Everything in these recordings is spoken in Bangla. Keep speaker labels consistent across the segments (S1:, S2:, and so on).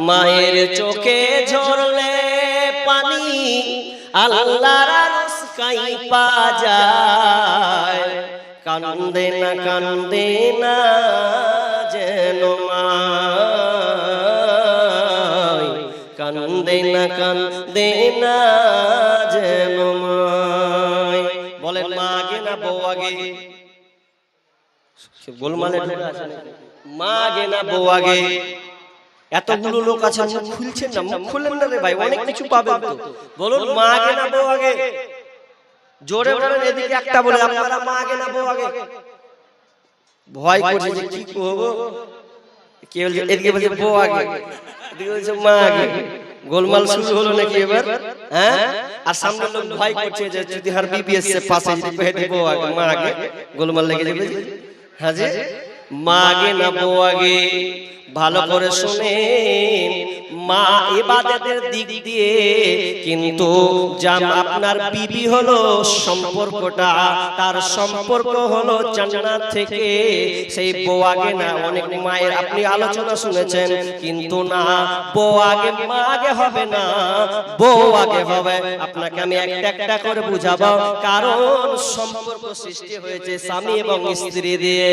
S1: মায়ের চোখে ঝরলে পানি আল্লাহর আরশ কাঁইপা যায়। কান্দে না যেন মায়, কান্দে না যেন মায়। বলেন মা আগে না বউ আগে? গোলমালে ঢুকে আছে নাকি? মা আগে না বউ আগে? এতগুলো লোক আছে, মুখ খুলছেন না, মুখ খুললেন না রে ভাই, অনেক কিছু পাবেন তো। বলুন মা আগে না বউ আগে? জোরে বলেন, এদিকে একটা বলে আপনারা মা আগে না বউ আগে? ভয় করছে যে কি করব, কে বলছে এদিকে বলছে বউ আগে, এদিকে বলছে মা আগে। গোলমাল শুরু হলো নাকি এবার? হ্যাঁ, আর সামনে লোক ভয় করছে যে যদি হার বিবিএস এর পাশে যদি কহে দিব বউ আগে মা আগে, গোলমাল লেগে যাবে। হ্যাঁ জি, মা আগে না বউ আগে? ভালো করে শুনেন, মা ইবাদতের দিক দিয়ে কিন্তু আপনার বিবি হলো সম্পর্কটা, তার সম্পর্ক হলো জান্নাত থেকে। সেই বউ আগে না। অনেক মায়ের আপনি আলোচনা শুনেছেন, কিন্তু না, বউ আগে মা আগে হবে না, বউ আগে হবে। আপনাকে আমি একটা একটা করে বুঝাবো। কারণ সম্পর্ক সৃষ্টি হয়েছে স্বামী এবং স্ত্রী দিয়ে,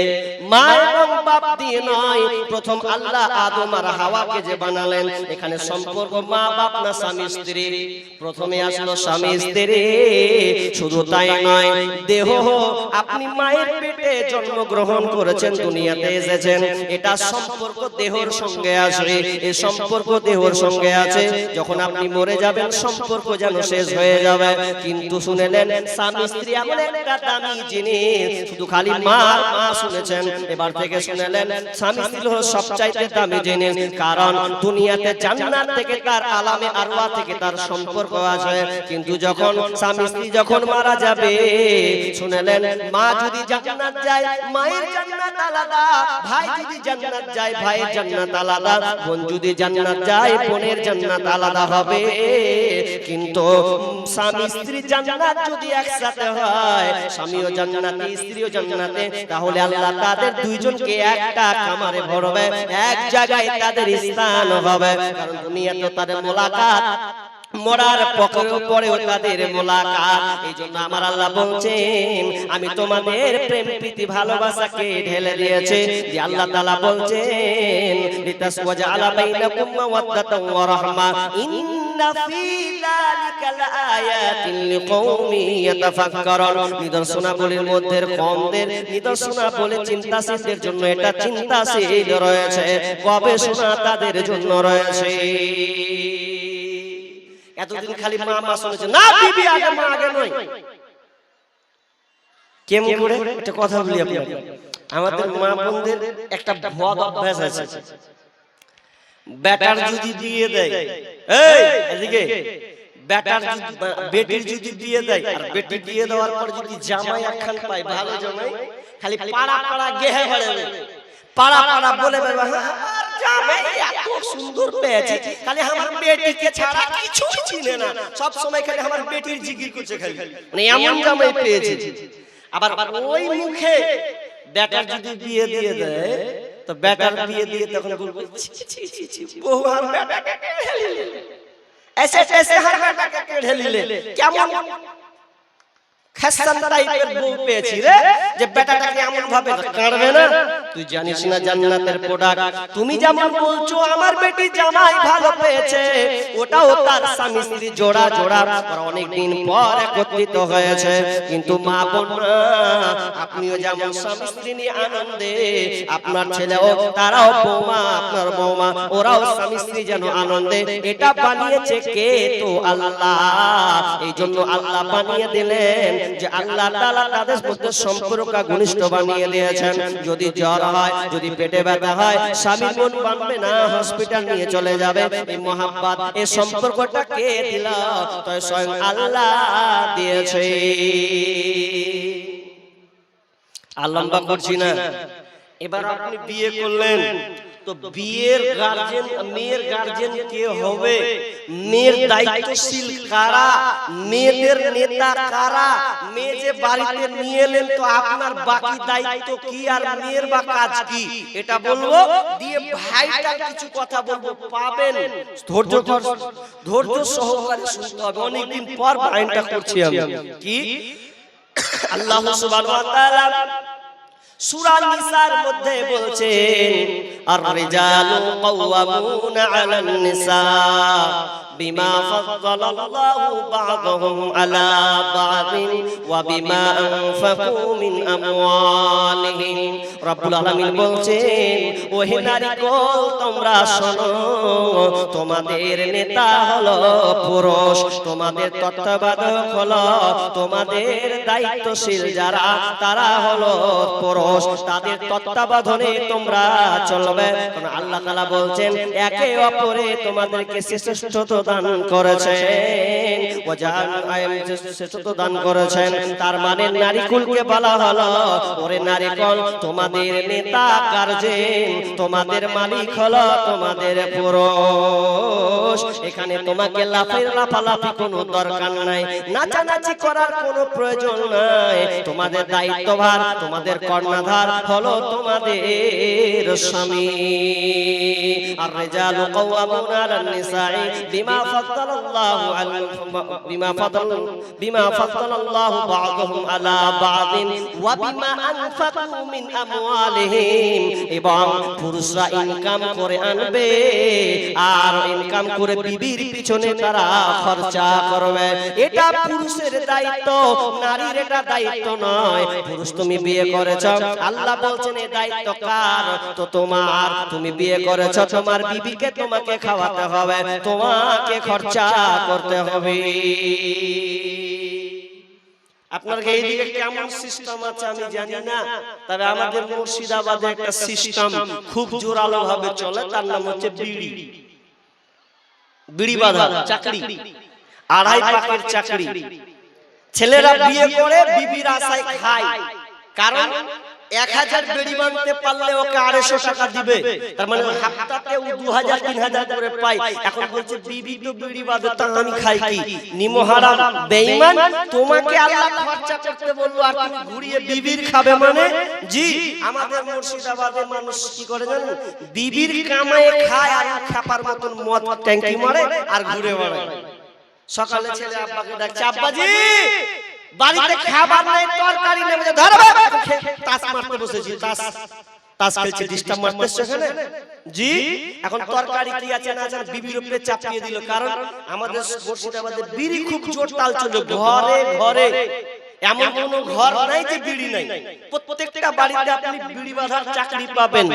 S1: মা এবং বাপ দিয়ে নয়। প্রথম আল্লাহ আদম আর হাওয়াকে যে বানালেন, এখানে সম্পর্ক মা বাপ না স্বামী স্ত্রী? প্রথমে আসলো স্বামী স্ত্রী। শুধু তাই নয়, দেহ, আপনি মায়ের পেটে জন্মগ্রহণ করেছেন, দুনিয়াতে এসেছেন, এটা সম্পর্ক দেহর সঙ্গে আসে। এই সম্পর্ক দেহর সঙ্গে আছে। যখন আপনি মরে যাবেন, সম্পর্ক যেন শেষ হয়ে যাবে। কিন্তু শুনেলেন, স্বামী স্ত্রী এমন একটা দামি জিনিস, শুধু খালি মা মা শুনেছেন, এবার থেকে শুনেলেন স্বামী স্ত্রী হলো সবচাইতে দামি জিনিস। কারণ দুনিয়াতে জান্নাত থেকে তার আলামে আরওয়াহ থেকে তার সম্পর্ক আছে। কিন্তু যখন স্বামী স্ত্রী যখন মারা যাবে, শুনেলেন, মা যদি জান্নাত যায় মায়ের জান্নাত আলাদা, ভাই যদি জান্নাত যায় ভাইয়ের জান্নাত আলাদা, বোন যদি জান্নাত যায় বোনের জান্নাত আলাদা হবে। কিন্তু স্বামী স্ত্রী জান্নাত যদি একসাথে হয়, স্বামীও জান্নাতে স্ত্রীও জান্নাতে, তাহলে আল্লাহ তাদের দুইজনকে একটা কামারে ভরবে, এক জায়গায় তাদের স্থান হবে। কারণ দুনিয়াতে তাদের মোলাকাত, মরার পরেও তাদের মোলাকাত। এই জন্য আমার আল্লাহ বলছেন, আমি তোমাদের প্রেম প্রীতি ভালোবাসাকে ঢেলে দিয়েছি। যে আল্লাহ তাআলা বলছেন, লিতাসওয়াজা আলা বাইনাকুম মাওয়াদ্দাতাও ওয়া রাহমা, ইন্না ফি যালিকা লাআয়াতিন লিকওমিন ইয়াতাফাক্কারুন। নিদর্শনাবলীর মধ্যে কমদের নিদর্শনাবলী চিন্তাশীলদের জন্য এটা চিন্তাশীল রয়েছে, গবেষণা তাদের জন্য রয়েছে। এতদিন খালি মা মা শুনেছে, না বিবি আগে মা আগে নয়। কেমন করে একটা কথা বলি আপনাকে, আমাদের মা বোনদের একটা ভুয়া অভ্যাস আছে। বেটার যদি দিয়ে দেয়, এই এদিকে, বেটার বেটির যদি দিয়ে দেয়, আর বেটি দিয়ে দেওয়ার পর যদি জামাই একখান পায়, ভালো জামাই, খালি পাড়া পাড়া গেহে বেড়াবে, পাড়া পাড়া বলে বেড়াবে, জামাই এত সুন্দর পেয়েছে, খালি আমার বেটিকে ছাড়া কিছু চিনে না, সব সময় খালি আমার বেটির জিকির করছে, খালি মানে এমন জামাই পেয়েছে। আবার ওই মুখে বেটার যদি বিয়ে দিয়ে দেয়, তো বেটার বিয়ে দিয়ে তখন বলবে, বহু আর বেটাকে ऐसे ऐसे हर बेटा के ढेले ले কেমন খাসান টাইপের বউ পেয়েছি রে, যে বেটাটাকে এমন ভাবে কাঁদবে না। তুই জানিস না জান্নাতের প্রোডাক্ট, তুমি যেমন বলছো আমার বেটি জামাই ভালো পেয়েছে, ওটাও তার স্বামী স্ত্রী জোড়া জোড়া অনেক দিন পর একত্রিত হয়েছে। কিন্তু মা বোনরা, আপনিও যেমন স্বামী স্ত্রী নিয়ে আনন্দে, আপনার ছেলেও তারাও বৌমা, আপনার বৌমা ওরাও স্বামী স্ত্রী যেন আনন্দে। এটা বানিয়েছে কে? তো আল্লাহ। এই জন্য আল্লাহ বানিয়ে দিলেন যে আল্লাহ তাআলা তাদের মধ্যে সম্পর্ক ঘনিষ্ঠ বানিয়ে দিয়েছেন। যদি জ্বর হয়, যদি পেটে ব্যথা হয়, স্বামী মন বাঁধবে না, হসপিটাল নিয়ে চলে যাবে। এই মহাব্বত, এই সম্পর্কটা কে দিল? তো স্বয়ং আল্লাহ দিয়েছে। আল্লাহ করছি না। এবার আপনি বিয়ে করলেন, তো বিয়ের গার্জেন, মেয়ের গার্জেন কে হবে, মেয়ের দায়িত্বশীল কারা, মেয়েদের নেতা কারা, মেয়ে যে বাড়িতে নিয়ে এলেন তো আপনার বাকি দায়িত্ব কি আর মেয়ের বা কাজ কি, এটা বলবো দিয়ে ভাইটা কিছু কথা বলবো, পাবেন ধৈর্য সহকারে শুনতে হবে। অনেকদিন পর আইনটা করছি আমি। কি আল্লাহ সুবহানাহু ওয়া তাআলা সূরা নিসার মধ্যে বলছেন, আর রিজালু কাওয়ামুনা আলান নিসা বিমা ফাদ্দালাল্লাহু বা'দাহুম আলা বা'দিন ওয়া বিমা আনফাকু মিন আমওয়ালিহিম। রব্বুল আলামিন বলছেন, ও হে নারীগণ তোমরা শোনো, তোমাদের নেতা হলো পুরুষ, তোমাদের তত্ত্বাবধায়ক হলো, তোমাদের দায়িত্বশীল যারা তারা হলো পুরুষ, তাদের তত্ত্বাবধানে তোমরা চলবে। কারণ আল্লাহ তাআলা বলছেন একে অপরে তোমাদেরকে শ্রেষ্ঠত্ব দান করেছেন, শ্রেষ্ঠত্ব দান করেছেন। তার মানে নারীকুলকে বলা হলো, ওরে নারীগণ তোমাদের নেতা গার্জেন, তোমাদের মালিক হলো তোমাদের পুরুষ। এখানে তোমাকে লাফালাফি কোনো দরকার নাই, নাচানাচি করার কোনো প্রয়োজন নাই। তোমাদের দায়িত্বভার, তোমাদের কর্ণধার হলো তোমাদের স্বামী। আর রিজালু কাওয়ামুনা আলান নিসাই বিমা ফাদ্দালাল্লাহু বা'দাহুম আলা বা'দিন ওয়া বিমা আনফাকু মিন আমওয়ালিহিম। এবং পুরুষরা ইনকাম করে আনবে আর ইনকাম করে বিবির পিছনে তারা খরচা করবে, এটা পুরুষের দায়িত্ব, নারীর এটা দায়িত্ব নয়। পুরুষ তুমি বিয়ে করেছো, আল্লাহ বলছেন এই দায়িত্ব কার, তো তোমার। তুমি বিয়ে করেছো, তোমার বিবিকে তোমাকে খাওয়াতে হবে, তোমাকে খরচা করতে হবে। আপনার এইদিকে কেমন সিস্টেম আছে আমি জানি না, তবে আমাদের মুর্শিদাবাদে একটা সিস্টেম খুব জোরালো ভাবে চলে, তার নাম হচ্ছে বিড়ি বাঁধা চাকরি, আড়াই পাকের চাকরি। ছেলেরা বিয়ে করে বিবির আশায় খায়, কারণ 1000 বিড়ি বাঁধতে পারলে ওকে 250 টাকা দিবে, তার মানে হাফতাতে ও 2000-3000 করে পায়। এখন বলছে বিবি তো বিড়ি বাঁধে, তা আমি খাই কি? নিমহারাম বেঈমান, তোমাকে আল্লাহ খরচা করতে বললো আর তুমি ঘুরিয়ে বিবির খাবে মানে? জি, আমাদের মুর্শিদাবাদের মানুষ কি করে জানেন, বিবির কামায়ে খায় আর খাপার মতন মদ ট্যাঙ্কি মারে আর ঘুরে বেড়ায়। সকালে ছেলে আব্বাকে ডাকছে, আব্বাজি বাড়িতে খাবার নাই, তরকারি নেই, ধরো তাস মারতে বসেছি, তাস খেলছে, ডিস্টার্ব মারতেছে এখানে। জি, এখন তরকারি কি আছে না আছে বিবির উপরে চাপিয়ে দিল, কারণ আমাদের মুর্শিদাবাদে বিড়ি খুব জোর তাল চলে, ঘরে ঘরে এমন কোন ঘর নাই যে বিড়ি নাই, প্রত্যেকটা বাড়িতে আপনি বিড়ি বাঁধার চাকরি পাবেন।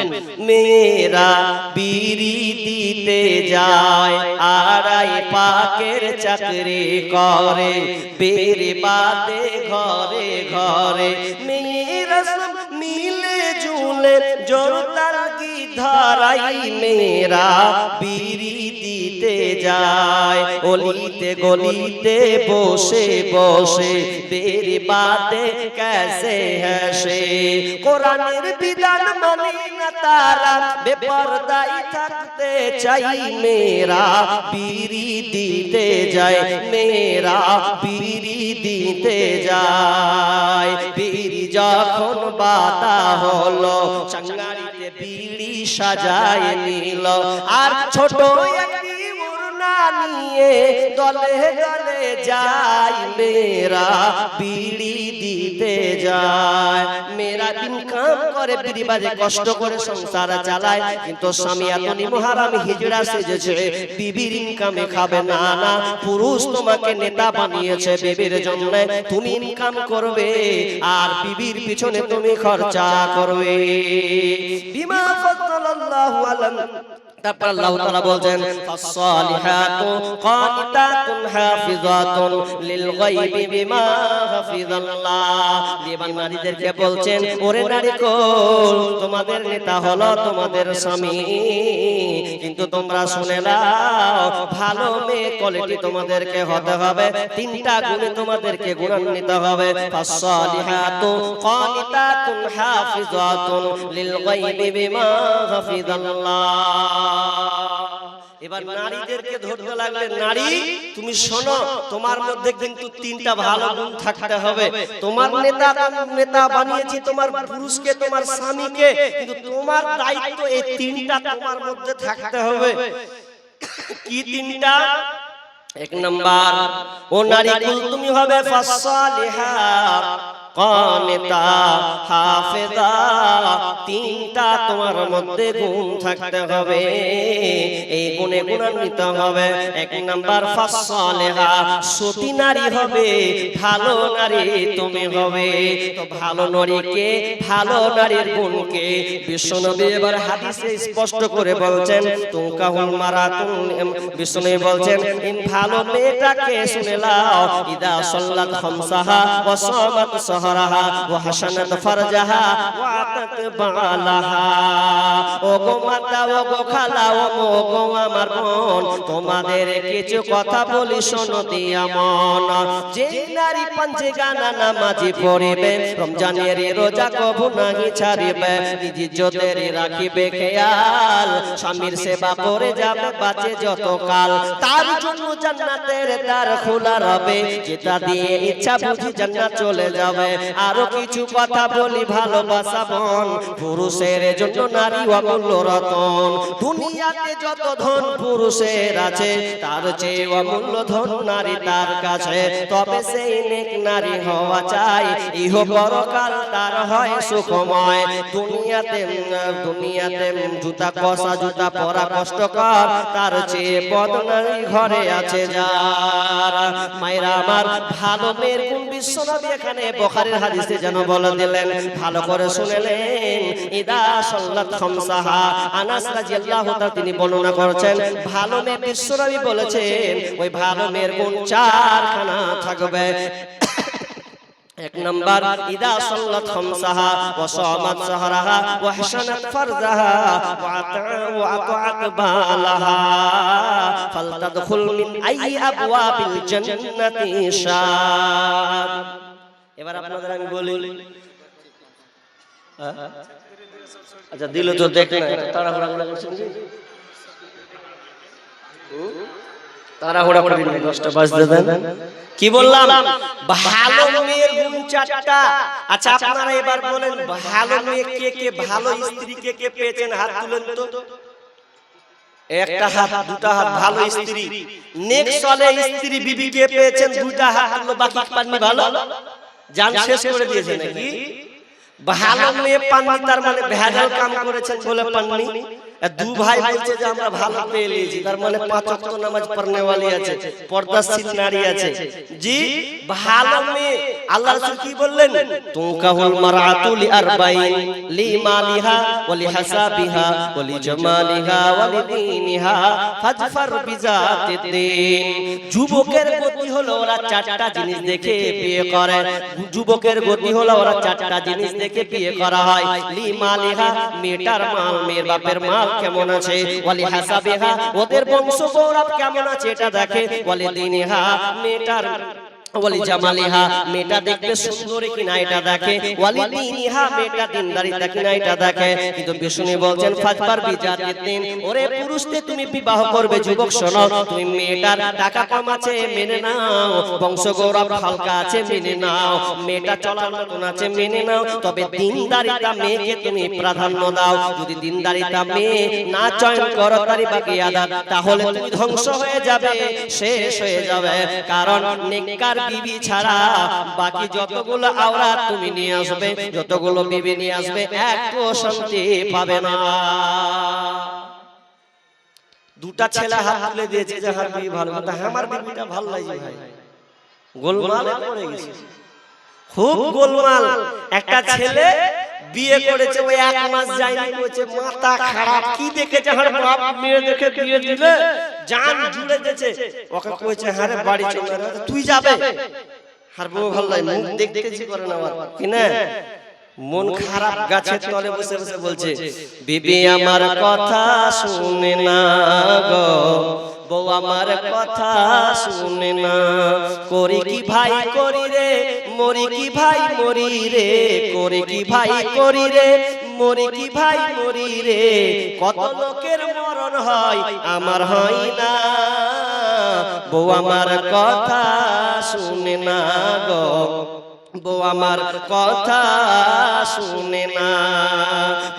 S1: মেয়েরা বিড়ি দিতে যায়, আড়াই পাকের চাকরি করে, বেড়ে বাঁধে ঘরে ঘরে। মেয়েরা সব মিলে জুলে জোরদার কি ধরাই, মেয়েরা বিড়ি দিতে যায়, অলিতে গলিতে বসে বসে বেড়ে বাতে कैसे हंसे। কোরআনের বিধান মানে না তারা, বেপরদাই থাকতে চাই, মেয়েরা বিড়ি দিতে যায়, মেয়েরা বিড়ি দিতে যায়। বিড়ি যখন বাতা হলো, চাঙ্গারিতে বিড়ি সাজায় নিল, আর ছোট একটি উড়না নিয়ে দলে দলে যায়, মেয়েরা বিড়ি দিতে যায়। মেয়েরা ইনকাম করে বিড়ি বাজে, কষ্ট করে সংসার চালায়, কিন্তু স্বামী এত নিমহারাম হিজড়া সেজেছে, বিবির ইনকামে খাবে না। না, পুরুষ তোমাকে নেতা বানিয়েছে বিবির জন্য, তুমি ইনকাম করবে আর বিবির পিছনে তুমি খরচা করবে। বিমা ফাদ্দালাল্লাহু আলান তারপর আল্লাহ তাআলা বলছেন ফাসসালিহাতু কানিতাতুন হাফিজাতুন লিল গায়বি বিমা হাফিজাল্লাহ। এবার নারীদেরকে বলছেন ওরে নারীকুল, তোমাদের নেতা হলো তোমাদের স্বামী, কিন্তু তোমরা শুনে নাও ভালো মেয়ে কোয়ালিটি তোমাদেরকে হতে হবে, তিনটা গুণে তোমাদেরকে গুণান্বিত হবে। ফাসসালিহাতু কানিতাতুন হাফিজাতুন লিল গায়বি বিমা হাফিজাল্লাহ। এবার নারীদেরকে ধরতে লাগলে, নারী তুমি শোনো, তোমার মধ্যে কিন্তু তিনটা ভালো গুণ থাকতে হবে। তোমার নেতা বানিয়েছি তোমার পুরুষকে, তোমার স্বামীকে, কিন্তু তোমার দায়িত্ব এই তিনটা তোমার মধ্যে থাকতে হবে। কি তিনটা? এক নাম্বার, ও নারী কুল তুমি হবে ফাসসালিহা কানিতা হাফেজা, তিনটা তোমার মধ্যে গুণ থাকতে হবে, এই গুণে গুণান্বিত হবে। এক নাম্বার ফাসসালিহা, সতী নারী হবে, ভালো নারী তুমি হবে। তো ভালো নারীকে, ভালো নারীর গুণকে বিশ্বনবী এবার হাদিসে স্পষ্ট করে বলছেন তুনকাহুল মারাতুন, বিশ্বনবী বলছেন ইন ভালো মেয়েটাকে শুনে নাও, ইদা সাল্লাত খামসাহা ওয়া সামাত সাহরাহা ওয়া হাসানাত ফারজাহা ওয়া আতাত বালাহা। ও গো মাতা, ও গো খালা, ও গো আমার বোন, তোমাদের কিছু কথা বলি শোনো দিয়া মন। যে নারী পাঁচে গানা নামাজি পড়িবে, রমজানের রোজা কবু নাহি ছাড়িবে, নিজ ইজ্জতের রাখিবে খেয়াল, স্বামীর সেবা করে যাবে বাঁচে যত কাল, তার জন্য জান্নাতের দ্বার খোলা রবে, যেটা দিয়ে ইচ্ছা বুঝি জান্নাত চলে যাবে। আরো কিছু কথা বলি ভালোবাসা বন, পুরুষের জন্য নারী অমূল্য রতন, দুনিয়াতে যত ধন পুরুষের আছে, তার চেয়ে অমূল্য ধন নারী তার কাছে। তবে সেই নেক নারী হওয়া চাই, ইহ পরকাল তার হয় সুখময়। দুনিয়াতে জুতা কষা, জুতা পরা কষ্টকর, তার চেয়ে বদনারী ঘরে আছে যার। মায়েরা আমার, ভালো মেয়ের গুণ বিশ্বনবী এখানে বুখারীর হাদিসে যেন বলে দিলেন, ভালো করে শুনেলেন। ইদা সাল্লাত খামসাহা, আনাস রাদিয়াল্লাহু তাআলা তিনি বর্ণনা করেছেন, ভালো মেয়ে বিশ্বনবী বলেছেন ওই ভালো মেয়ের গুণ চারখানা থাকবে। এক নাম্বার, ইদা সাল্লাত খামসাহা ওয়া সামাত সাহরাহা ওয়া হাসানাত ফারজাহা ওয়া আতাআত বালাহা ফালতাদখুল মিন আইয়ি আবওয়াবিল জান্নাতি শাআ। এবার আপনাদের আমি বলি, আচ্ছা দিল তো দেখেন, তাড়াহুড়া করছেন জি, তাড়াহুড়া করেন না, 10টা বাজতে দেন। কি বললাম? ভালো মেয়ের গুণ চারটা। আচ্ছা আপনারা এবার বলেন, ভালো মেয়ে কে কে, ভালো স্ত্রী কে কে পেয়েছেন? হাত তুলেন তো। একটা হাত, দুটা হাত। ভালো স্ত্রী, নেক সালে স্ত্রী বিবি কে পেয়েছেন? দুটা হাত তুললো, বাকি পাননি। ভালো জান শেষ করে দিয়েছে নাকি? ভালো মেয়ে পাননি, তার মানে ভেজাল কাম করেছেন বলে পাননি। দু ভাই বলছে যে আমরা ভালো পেয়ে নিয়েছি, তার মানে 5 ওয়াক্ত নামাজ পড়নে वाली আছে, পর্দাশীল নারী আছে। জি, ভালো মেয়ে আল্লাহ রাসূল কি বললেন? তুনকাহুল মারআতু লিআরবাইন, লিমালিহা ওয়া লিহাসাবিহা ওয়া লিজামালিহা ওয়া লিদীনিহা ফাজফার বিজাতিদ্দিন। যুবকের গতি হলো ওরা চারটা জিনিস দেখে বিয়ে করে। যুবকের গতি হলো ওরা চারটা জিনিস দেখে বিয়ে করা হয়। লিমালিহা, মেয়েটার মাল, মেয়ের বাপের মাল কেমন আছে, ওয়ালি হাসাবিহা, ওদের বংশ গৌরব কেমন আছে এটা দেখে, ওয়ালি দিনিহা, মেয়েটার ওয়ালি জামালিহা, মেয়েটা দেখতে সুন্দরী কিনা এটা দেখে, ওয়ালি দিনিহা, মেয়েটা দিনদারিতা কিনা এটা দেখে। কিন্তু বিষ্ণু বলছেন ফাজবার বিজাতিদ্দিন, ওরে পুরুষকে তুমি বিবাহ করবে যুবক শোনো, তুমি মেয়েটার টাকা কম আছে মেনে নাও, বংশ গৌরব হালকা আছে মেনে নাও, মেয়েটা চলার মতন আছে মেনে নাও, তবে দিনদারিতা মেয়েকে তুমি প্রাধান্য দাও। যদি দিনদারিতা মেয়ে না চয়ন করো তারি বাকি আদা, তাহলে তুমি ধ্বংস হয়ে যাবে, শেষ হয়ে যাবে। কারণ নেককার বিবি ছাড়া বাকি যতগুলো আওরাত তুমি নিয়ে আসবে, যতগুলো বিবি নিয়ে আসবে, একটু শান্তি পাবে না। দুটা ছেলে হাত তুলে দিয়েছে যে আমার বিবি ভালো, কিন্তু আমার বিবিটা ভালো লাগে ভাই, গোলমালে পড়ে গেছে, খুব গোলমাল। একটা ছেলে বিয়ে করেছে ওই 1 মাস যায়নি কইছে মাথা খারাপ কি দেখেছে আর বাপ মেয়ে দেখে বিয়ে দিলে জান জুড়ে গেছে ওকে কইছে আরে বাড়ি চলে তুই যাবে আর বউ ভাল্লাই মুখ দেখতেছি করে না আমার কি না মন খারাপ গাছের তলে বসে বসে বলছে বিবি আমার কথা শুনে না গো বউ আমার কথা শুনে না করি কি ভাই করি রে মরি কি ভাই মরি রে করি কি ভাই করি রে মরি কি ভাই মরি রে কত লোকের মরণ হয় আমার হয় না বউ আমার কথা শুনে না গো বউ আমার কথা শুনে না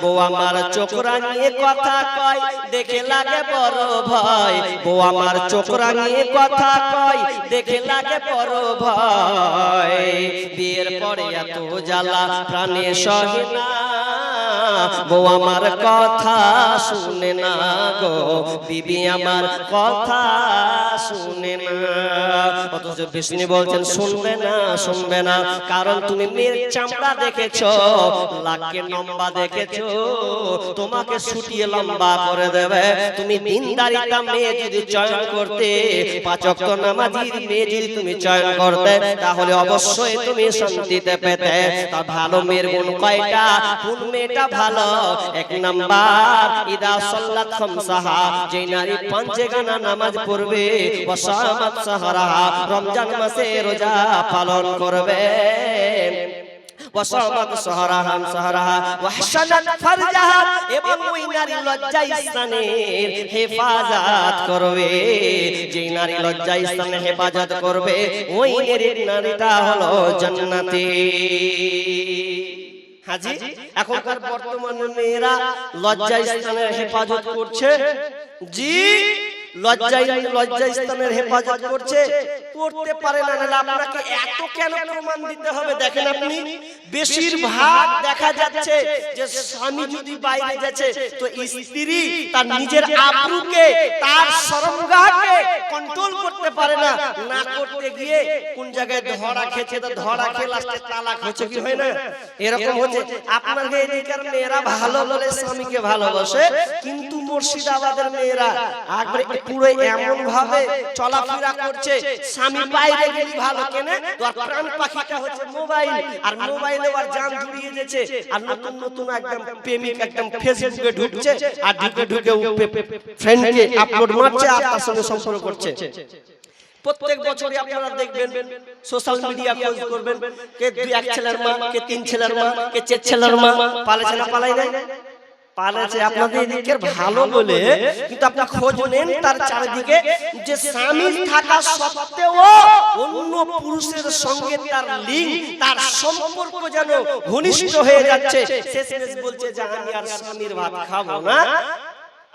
S1: বউ আমার চোখ রাঙিয়ে কথা কয় দেখে লাগে বড় ভয় বউ আমার চোখ রাঙিয়ে কথা কয় দেখে লাগে বড় ভয় বিয়ের পরে এত জ্বালা প্রাণে সহে না বউ আমার কথা শুনে না গো বিবি আমার কথা শুনে না অথচ বিষ্ণু বলছেন শুনবে না কারণ তুমি মেয়ের চামড়া দেখেছো লাখে লম্বা দেখেছো তোমাকে ছুটিয়ে লম্বা করে দেবে তুমি দিনদারিতা মেয়ে যদি চয়ন করতে 5 ওয়াক্ত নামাজির মেয়ে যদি তুমি চয়ন করতে তাহলে অবশ্যই তুমি শান্তিতে পেতে তা ভালো মেয়ের গুণ কয়টা কোন মেয়েটা ভালো 1 নাম্বার ইদা সাল্লাত খামসাহা যে নারী 5 গানা নামাজ পড়বে ওয়াসামাত সাহরাহা রমজান মাসে রোজা পালন করবে ওয়াসামাত সাহরাহা ওয়াহসানাত ফারজাহা এবং ওই নারী লজ্জা স্থানের হেফাজত করবে যে নারী লজ্জা স্থানের হেফাজত করবে ওই নারীটা হলো জান্নাতি হাজি এখনকার বর্তমানে মেয়েরা লজ্জা স্থানের হেফাজত করছে জি লজ্জা স্থানের হেফাজত করছে করতে পারে না আপনাকে এত কেন প্রমাণ দিতে হবে দেখেন আপনি বেশিরভাগ দেখা যাচ্ছে যে স্বামী যদি বাইরে যাচ্ছে তো স্ত্রী তার নিজের আব্রুকে তার শরমগাহকে কন্ট্রোল করতে পারে না না করতে গিয়ে কোন জায়গায় ধরা খেছে তো ধরা খেয়ে লাস্টে তালাক হচ্ছে কি হয় না এরকম হচ্ছে আপনাদের এদিকের মেয়েরা ভালো বলে স্বামীকে ভালোবাসে কিন্তু মুর্শিদাবাদের মেয়েরা একবারে পুরো এমন ভাবে চলাফেরা করছে স্বামী বাইরে গেলে ভালো কেনে তোর প্রাণ পাখিটা হচ্ছে মোবাইল আর মোবাইলে আর জান জুড়িয়ে যাচ্ছে আর নতুন নতুন একদম প্রেমিক একদম ফেসবুকে ঢুকছে আর ঢুকে ফ্রেন্ডকে আপলোড মারছে আর তার সঙ্গে সম্পর্ক করছে প্রত্যেক বছরই আপনারা দেখবেন সোশ্যাল মিডিয়া খোঁজ করবেন কে 2 ছেলের মা কে 3 ছেলের মা কে 4 ছেলের মা পালেছে না পালাই নাই পালেছে আপনাদের এদিকের ভালো বলে কিন্তু আপনি খোঁজ নেন তার চারিদিকে যে স্বামী থাকা সত্ত্বেও অন্য পুরুষের সঙ্গে তার লিঙ্ক তার সম্পর্ক যেন ঘনিষ্ঠ হয়ে যাচ্ছে শেষমেশ বলছে যে আমি আর স্বামীর ভাত খাবো না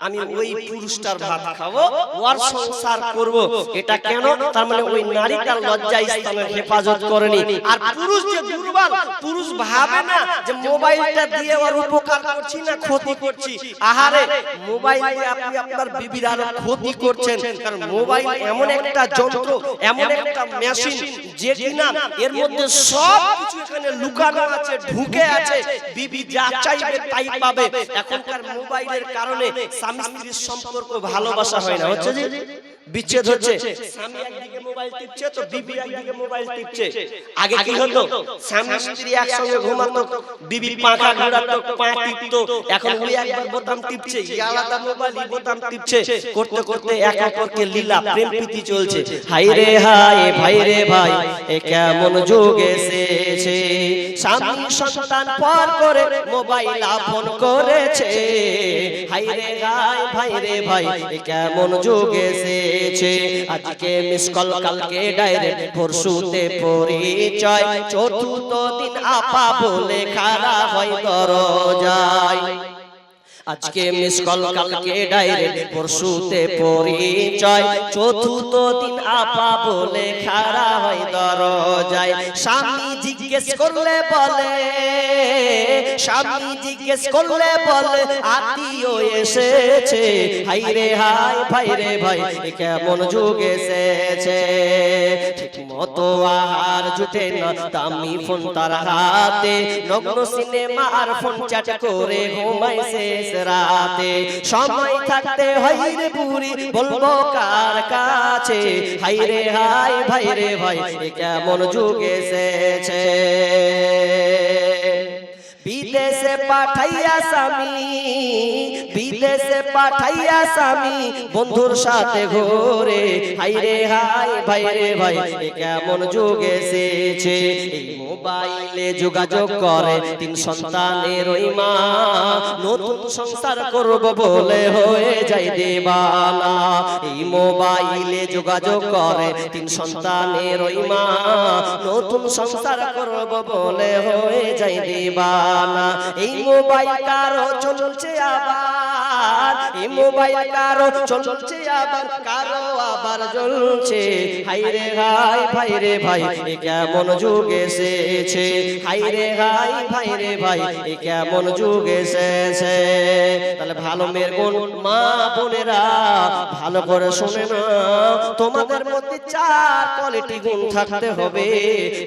S1: আমি ওই পুরুষটার ভাত খাবো ওর সংসার করব এটা কেন তার মানে ওই নারীটার লজ্জা স্থানের হেফাজত করেনি আর পুরুষ যে দুর্বল পুরুষ ভাবে না যে মোবাইলটা দিয়ে ওর উপকার করছি না ক্ষতি করছি আহারে মোবাইলে আপনি আপনার বিবির আর ক্ষতি করছেন কারণ মোবাইল এমন একটা যন্ত্র এমন একটা মেশিন যে কিনা এর মধ্যে সব কিছু এখানে লুকানো আছে ঢুকে আছে বিবি যা চাইবে তাই পাবে এখনকার মোবাইলের কারণে স্বামী স্ত্রীর সম্পর্ক ভালোবাসা হয় না হচ্ছে যে বিচ্ছেদ হচ্ছে স্বামী একদিকে মোবাইল টিপছে তো বিবি একদিকে মোবাইল টিপছে আগে কি হতো স্বামী স্ত্রী একসঙ্গে ঘুমাতো বিবি পাখা ঘোরাতো পা টিপতো এখন ওই একবার বোতাম টিপছে আলাদা মোবাইল বোতাম টিপছে করতে করতে এক অপরকে লীলা প্রেম প্রীতি চলছে হাই রে হাই ভাই রে ভাই এ কেমন যুগ এসেছে স্বামী সন্তান পর করে মোবাইল আপন করেছে হাই রে হাই ভাই রে ভাই এ কেমন যুগ এসেছে আজকে মিস কল কালকে ডাইরেক্ট পরশুতে পরিচয় চতুর্থ দিন আপা বলে খাড়া হয় দরজায় আজকে মিস কল কালকে ডাইরেক্ট পরশুতে পরিচয় চতুর্থ দিন আপা বলে খাড়া হয় দরজায় স্বামী জিজ্ঞেস করলে বলে, স্বামী জিজ্ঞেস করলে বলে আত্মীয় এসেছে, হাই রে হাই ভাই রে ভাই এ কেমন যুগ এসেছে। ঠিক মতো আহার জুটে না, দামি ফোন তার হাতে, নগ্ন সিনেমার ফোন চ্যাট করে ঘুমায় শেষ রাতে। সময় থাকতে হয় রে বুড়ি বলবো কার কাছে, হাই রে হাই ভাই রে ভাই এ কেমন যুগ এসেছে। বিদেশে পাঠাইয়া স্বামী, বিদেশে পাঠাইয়া স্বামী বন্ধুর সাথে ঘোরে, হাই রে হাই ভাই রে ভাই এ কেমন যুগ এসেছে। এই মোবাইলে যোগাযোগ করে 3 সন্তানের ওই মা, নতুন সংসার করব বলে হয়ে যায় দেবালা। এই মোবাইলে যোগাযোগ করে 3 সন্তানের ওই মা, নতুন সংসার করব বলে হয়ে যায় দেবালা। এই মোবাইল কারো চলছে আবার, এই মোবাইল কারো চলছে আবার, কারো আবার জ্বলছে, হাই রে হাই ভাই রে ভাই এ কেমন যুগ এসেছে, হাই রে হাই ভাই রে ভাই এ কেমন যুগ এসেছে। তাহলে ভালো মেয়ের গুণ মা বোনেরা ভালো করে শুনে না, তোমাদের মধ্যে 4 কোয়ালিটি গুণ থাকতে হবে,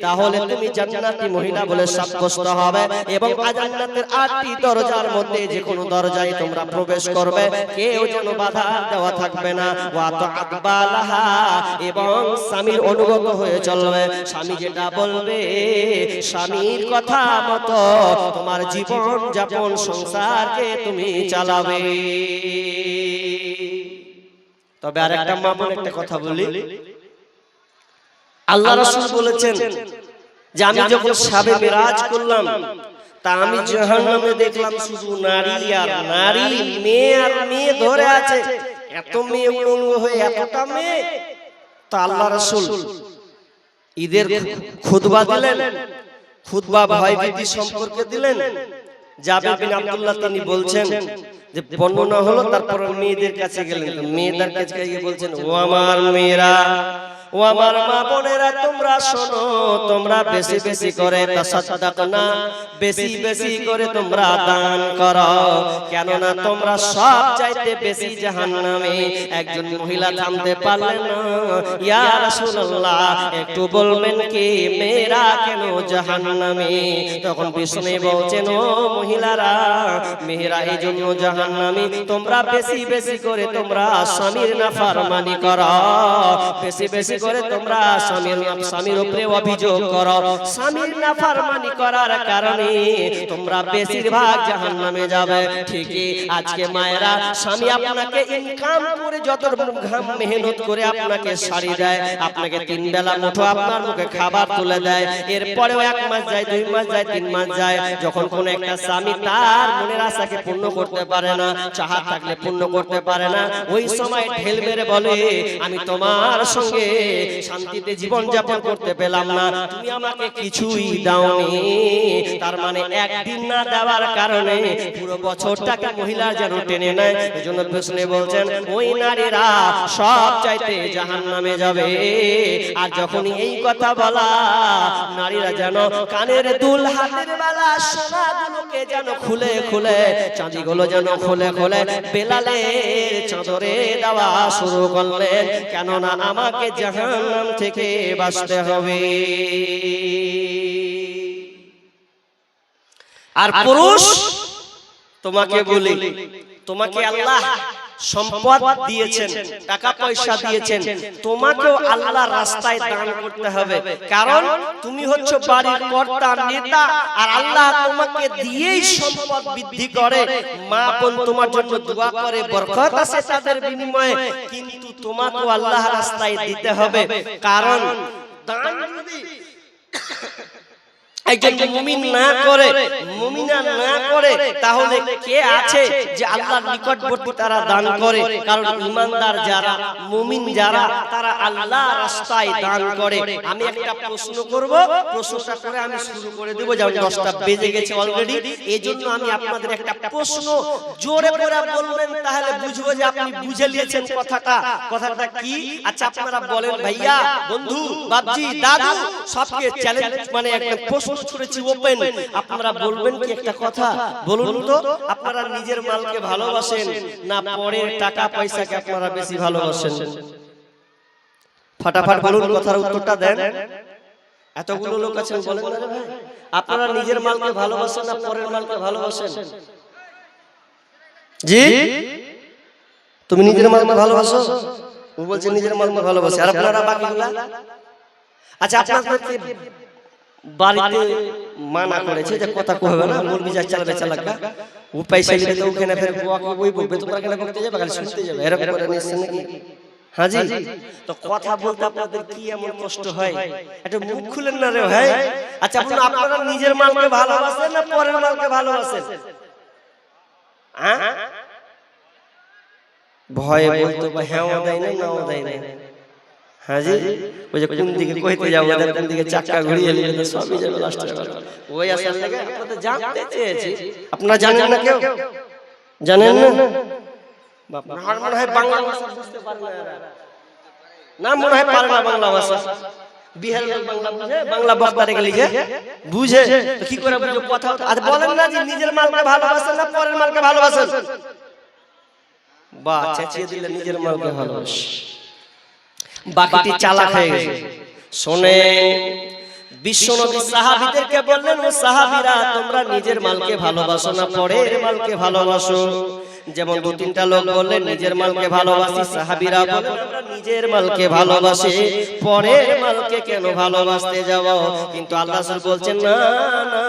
S1: তাহলে তুমি জান্নাতি মহিলা বলে সাব্যস্ত হবে। এবং জান্নাতের 8টি দরজার মধ্যে যে কোনো দরজায় তোমরা প্রবেশ করবে, কেউ যেন বাধা দেওয়া থাকবে না। ওয়া তাকবালাহা, এবং স্বামীর অনুগত হয়ে চলবে। স্বামী যেটা বলবে স্বামীর কথা মতো তোমার জীবন যাপন সংসারকে তুমি চালাবে। তবে আরেকটা মা বোন একটা কথা বলি, আল্লাহ রাসূল বলেছেন যে আমি যখন শাবে মিরাজ করলাম, তা আমি জাহান্নামে দেখলাম শুধু নারী আর নারী, মেয়ে আর মেয়ে ধরে আছে, এত মেয়ে উলঙ্গ হয়ে এতটা মেয়ে। তা আল্লাহ রাসূল ঈদের খুতবা দিলেন, খুতবা ভয়ভীতি সম্পর্কে দিলেন। জাবের বিন আব্দুল্লাহ তিনি বলছেন যে বর্ণনা হলো, তারপর মেয়েদের কাছে গেলেন, মেয়েদের কাছে গিয়ে বলছেন ও আমার মেয়েরা, ও আমার মা বোনেরা তোমরা শোনো, তোমরা বেশি বেশি করে তাসাদদাকনা, বেশি বেশি করে তোমরা দান করো, কেননা তোমরা সব চাইতে বেশি জাহান্নামে। একজন মহিলা থামতে পারলেন না, ইয়া রাসূলুল্লাহ একটু বলবেন কি মেয়েরা কেন জাহান্নামে? তখন বিষ্ণু বলছেন ও মহিলারা, মেয়েরা এই জন্য জাহান্নামী তোমরা বেশি বেশি করে তোমরা স্বামীর নাফরমানি করো, বেশি বেশি করে তোমরা স্বামীর উপরে অভিযোগ করো, স্বামীর নাফরমানি করার কারণে তোমরা বেশিরভাগ জাহান্নামে যাবে। ঠিকই আজকে মায়েরা, স্বামী আপনাকে ইনকাম করে যত ঘাম মেহনত করে আপনাকে শাড়ি দেয়, আপনাকে 3 বেলা মুঠো আপনার মুখে খাবার তুলে দেয়, এরপরেও 1 মাস যায়, 2 মাস যায়, 3 মাস যায়, যখন কোন একটা স্বামী তার মনের আশাকে পূর্ণ করতে পারে না, চাহত থাকলে পূর্ণ করতে পারে না, ওই সময় ঢেল মেরে বলে আমি তোমার সঙ্গে শান্তিতে জীবন যাপন করতে পেলাম না, তুমি আমাকে কিছুই দাওনি। তার মানে একদিন না দেওয়ার কারণে পুরো বছরটাকে মহিলা যেন টেনে নেয়। এজন্য বিষ্ণু বলছেন ওই নারীরা সব চাইতে জাহান্নামে যাবে। আর যখন এই কথা বলা, নারীরা যেন কানের দুল, হাতের বালা, সোনাগুলোকে যেন খুলে খুলে, চাঁদিগুলো যেন খুলে খুলে বেলালের চাদরে দেওয়া শুরু করলেন, কেননা আমাকে জাহান্নাম থেকে বাঁচতে হবে। আর পুরুষ তোমাকে বলি, তোমাকে আল্লাহ সম্পদ দিয়েছেন, টাকা পয়সা দিয়েছেন, তোমাকেও আল্লাহর রাস্তায় দান করতে হবে, কারণ তুমি হচ্ছে বাড়ির কর্তা, নেতা, আর আল্লাহ তোমাকে দিয়েই সম্পদ বৃদ্ধি করে। মা বোন তোমার জন্য দোয়া করে, বরকত আছে তাদের বিনিময়ে, কিন্তু তোমাকেও আল্লাহর রাস্তায় দিতে হবে, কারণ দান যদি একজন মুমিন না করে, মুমিনা না করে, তাহলে কে আছে যে আল্লাহর নিকটবর্তী তারা দান করে? কারণ ঈমানদার যারা, মুমিন যারা, তারা আল্লাহর রাস্তায় দান করে। আমি একটা প্রশ্ন করব, প্রশ্নটা করে আমি শুরু করে দেব, যেমন 10টা বেজে গেছে অলরেডি। এজন্য আমি আপনাদের একটা প্রশ্ন জোরে করে বলবেন, তাহলে বুঝবো যে আপনি বুঝে নিয়েছেন কথাটা। কথাটা কি? আচ্ছা আপনারা বলেন ভাইয়া, বন্ধু, বাপজি, দাদু, সবকে চ্যালেঞ্জ মানে একটা প্রশ্ন ছুড়েছি ওপেন। আপনারা বলবেন কি একটা কথা? বলুন তো, আপনারা নিজের মালকে ভালোবাসেন না পরের টাকা পয়সাকে আপনারা বেশি ভালোবাসেন? ফাটাফাট বলুন, কথার উত্তরটা দেন। এতগুলো লোক আছেন, বলেন না ভাই, আপনারা নিজের মালকে ভালোবাসেন না পরের মালকে ভালোবাসেন? জি, তুমি নিজের মালকে ভালোবাসো? ও বলছে নিজের মালকে ভালোবাসে। আর আপনারা বাকিগুলা? আচ্ছা আপনাদেরকে বাড়িতে মানা করেছে যে কথা কইবে না, মুরগি যা চালাবে চালাকা, ও পয়সা নিলে তো ওখানে ফের বুয়াকে ওই বলবে, তোমরা কেন বলতে যাবে, খালি শুনতে যাবে, এরকম করে নিছেন নাকি? হ্যাঁ জি। তো কথা বলতে আপনাদের কি এমন কষ্ট হয়? একটু মুখ খুলেন না রে ভাই। আচ্ছা আপনারা নিজের মালকে ভালোবাসেন না পরের মালকে ভালোবাসেন? হ্যাঁ, ভয়ে বলতে হ্যাঁ দেয় না, নাও দেয় না। হ্যাঁ জি, ওই যে কোন দিকে কইতে যাবো, কোন দিকে চাকা ঘুরিয়ে নিলে তো সবই যাবে লাস্টে। ওই আসল থেকে আপনাদের জানতে চেয়েছি, আপনারা জানেন না? কেউ জানেন না? বাপ না, মনে হয় বাংলা ভাষা বুঝতে পারে না, মনে হয় পারে না বাংলা ভাষা। বিহার লোক বাংলা বুঝে, বাংলা বক্তা রেখে লিখে বুঝে, তো কি করে বুঝে কথা? আচ্ছা বলেন না যে নিজের মালকে ভালোবাসেন না পরের মালকে ভালোবাসেন? বাহ, চেঁচিয়ে দিলে নিজের মালকে ভালোবাসে। বাকিটি চালাক হয়ে গেছে। শোনেন, বিশ্বনবী সাহাবীদেরকে বললেন, ও সাহাবীরা, তোমরা নিজের মালকে ভালোবাসো না পরের মালকে ভালোবাসো? যেমন 2-3টা লোক বললেন নিজের মালকে ভালোবাসি, সাহাবীরা বললেন আমরা নিজের মালকে ভালোবাসি, পরের মালকে কেন ভালোবাসতে যাব? কিন্তু আল্লাহ রাসূল বলছেন না না,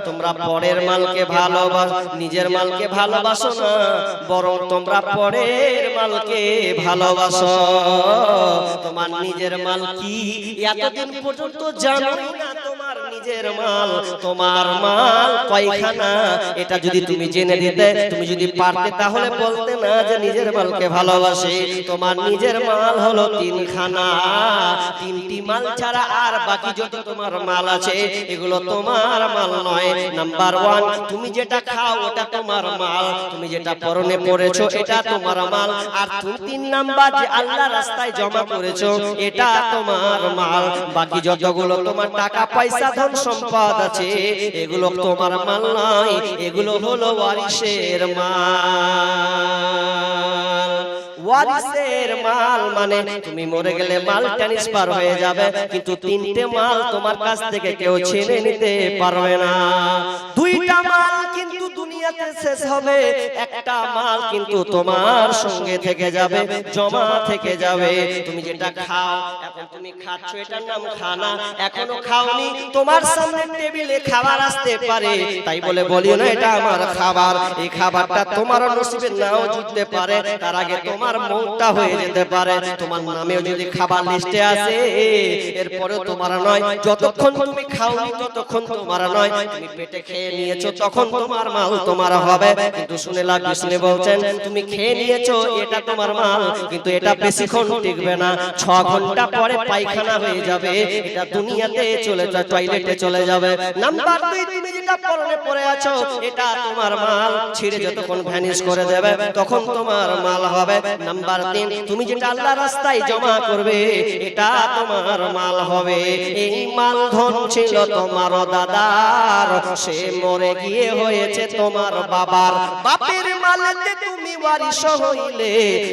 S1: তোমরা পরের মালকে ভালোবাসো, নিজের মালকে ভালোবাসো না, বরং তোমরা পরের মালকে ভালোবাসো। তোমার নিজের মাল কি এতদিন পর্যন্ত জানোই না? তোমার নিজের মাল, তোমার মাল কয়খানা, এটা যদি তুমি জেনে দিতে, তুমি যদি পারতে, তাহলে বলতে না যে নিজের মালকে ভালোবাসে। তোমার নিজের মাল হলো 3খানা, 3টি মাল ছাড়া আর বাকি যত তোমার মাল আছে এগুলো তোমার মাল নয়। নাম্বার 1, তুমি যেটা খাও ওটা তোমার মাল, তুমি যেটা পরনে পড়েছো এটা তোমার মাল, আর 3 নাম্বার যে আল্লাহ রাস্তায় জমা করেছো এটা তোমার মাল। বাকি যতগুলো তোমার টাকা পয়সা ধন সম্পদ আছে এগুলো তোমার মাল নয়, এগুলো হলো ওয়ারিসের মাল। ওয়ারিসের মাল মানে তুমি মরে গেলে মাল ট্রান্সফার হয়ে যাবে, কিন্তু 3টে মাল তোমার কাছ থেকে কেউ ছিনে নিতে পারবে না। 2টা মাল কিন্তু দুনিয়াতে শেষ হবে, একটা মাল কিন্তু তোমার সঙ্গে থেকে যাবে, জমা থেকে যাবে। তুমি যেটা খাও, এখন তুমি খাচ্ছ, এটার নাম খানা, এখনো খাওনি, তোমার সামনে টেবিলে খাবার আসতে পারে, তাই বলে বলিও না এটা আমার খাবার। এই খাবারটা তোমার নসিবে নাও জুটতে পারে, তার আগে তোমার মৌতটা হয়ে যেতে পারে। তোমার নামেও যদি খাবার লিস্টে আসে এরপরেও তোমার নয়, যতক্ষণ তুমি খাওনি ততক্ষণ তোমার নয়, তুমি পেটে খেয়ে নিয়েছো তখন তোমার মাল তোমার হবে। কিন্তু শুনে লাভ, শুনে বলছেন তুমি খেয়ে নিয়েছো এটা তোমার মাল, কিন্তু এটা বেশিক্ষণ টিকবে না, 6 ঘন্টা পরে পায়খানা হয়ে যাবে, এটা দুনিয়াতে চলে যাবে, টয়লেটে চলে যাবে। নাম্বার 2, তুমি যেটা পরনে পড়ে আছো এটা তোমার মাল, ছিঁড়ে যতক্ষণ ভ্যানিশ করে দেবে তখন তোমার মাল হবে। নাম্বার 3, তুমি যেটা আল্লাহর রাস্তায় জমা করবে এটা তোমার মাল হবে। এই মাল ধন ছিল তোমার দাদার, সে মরে গিয়ে হয়েছে তোমার বাবার। বাপের মালেতে তুমি ওয়ারিশ হইলে,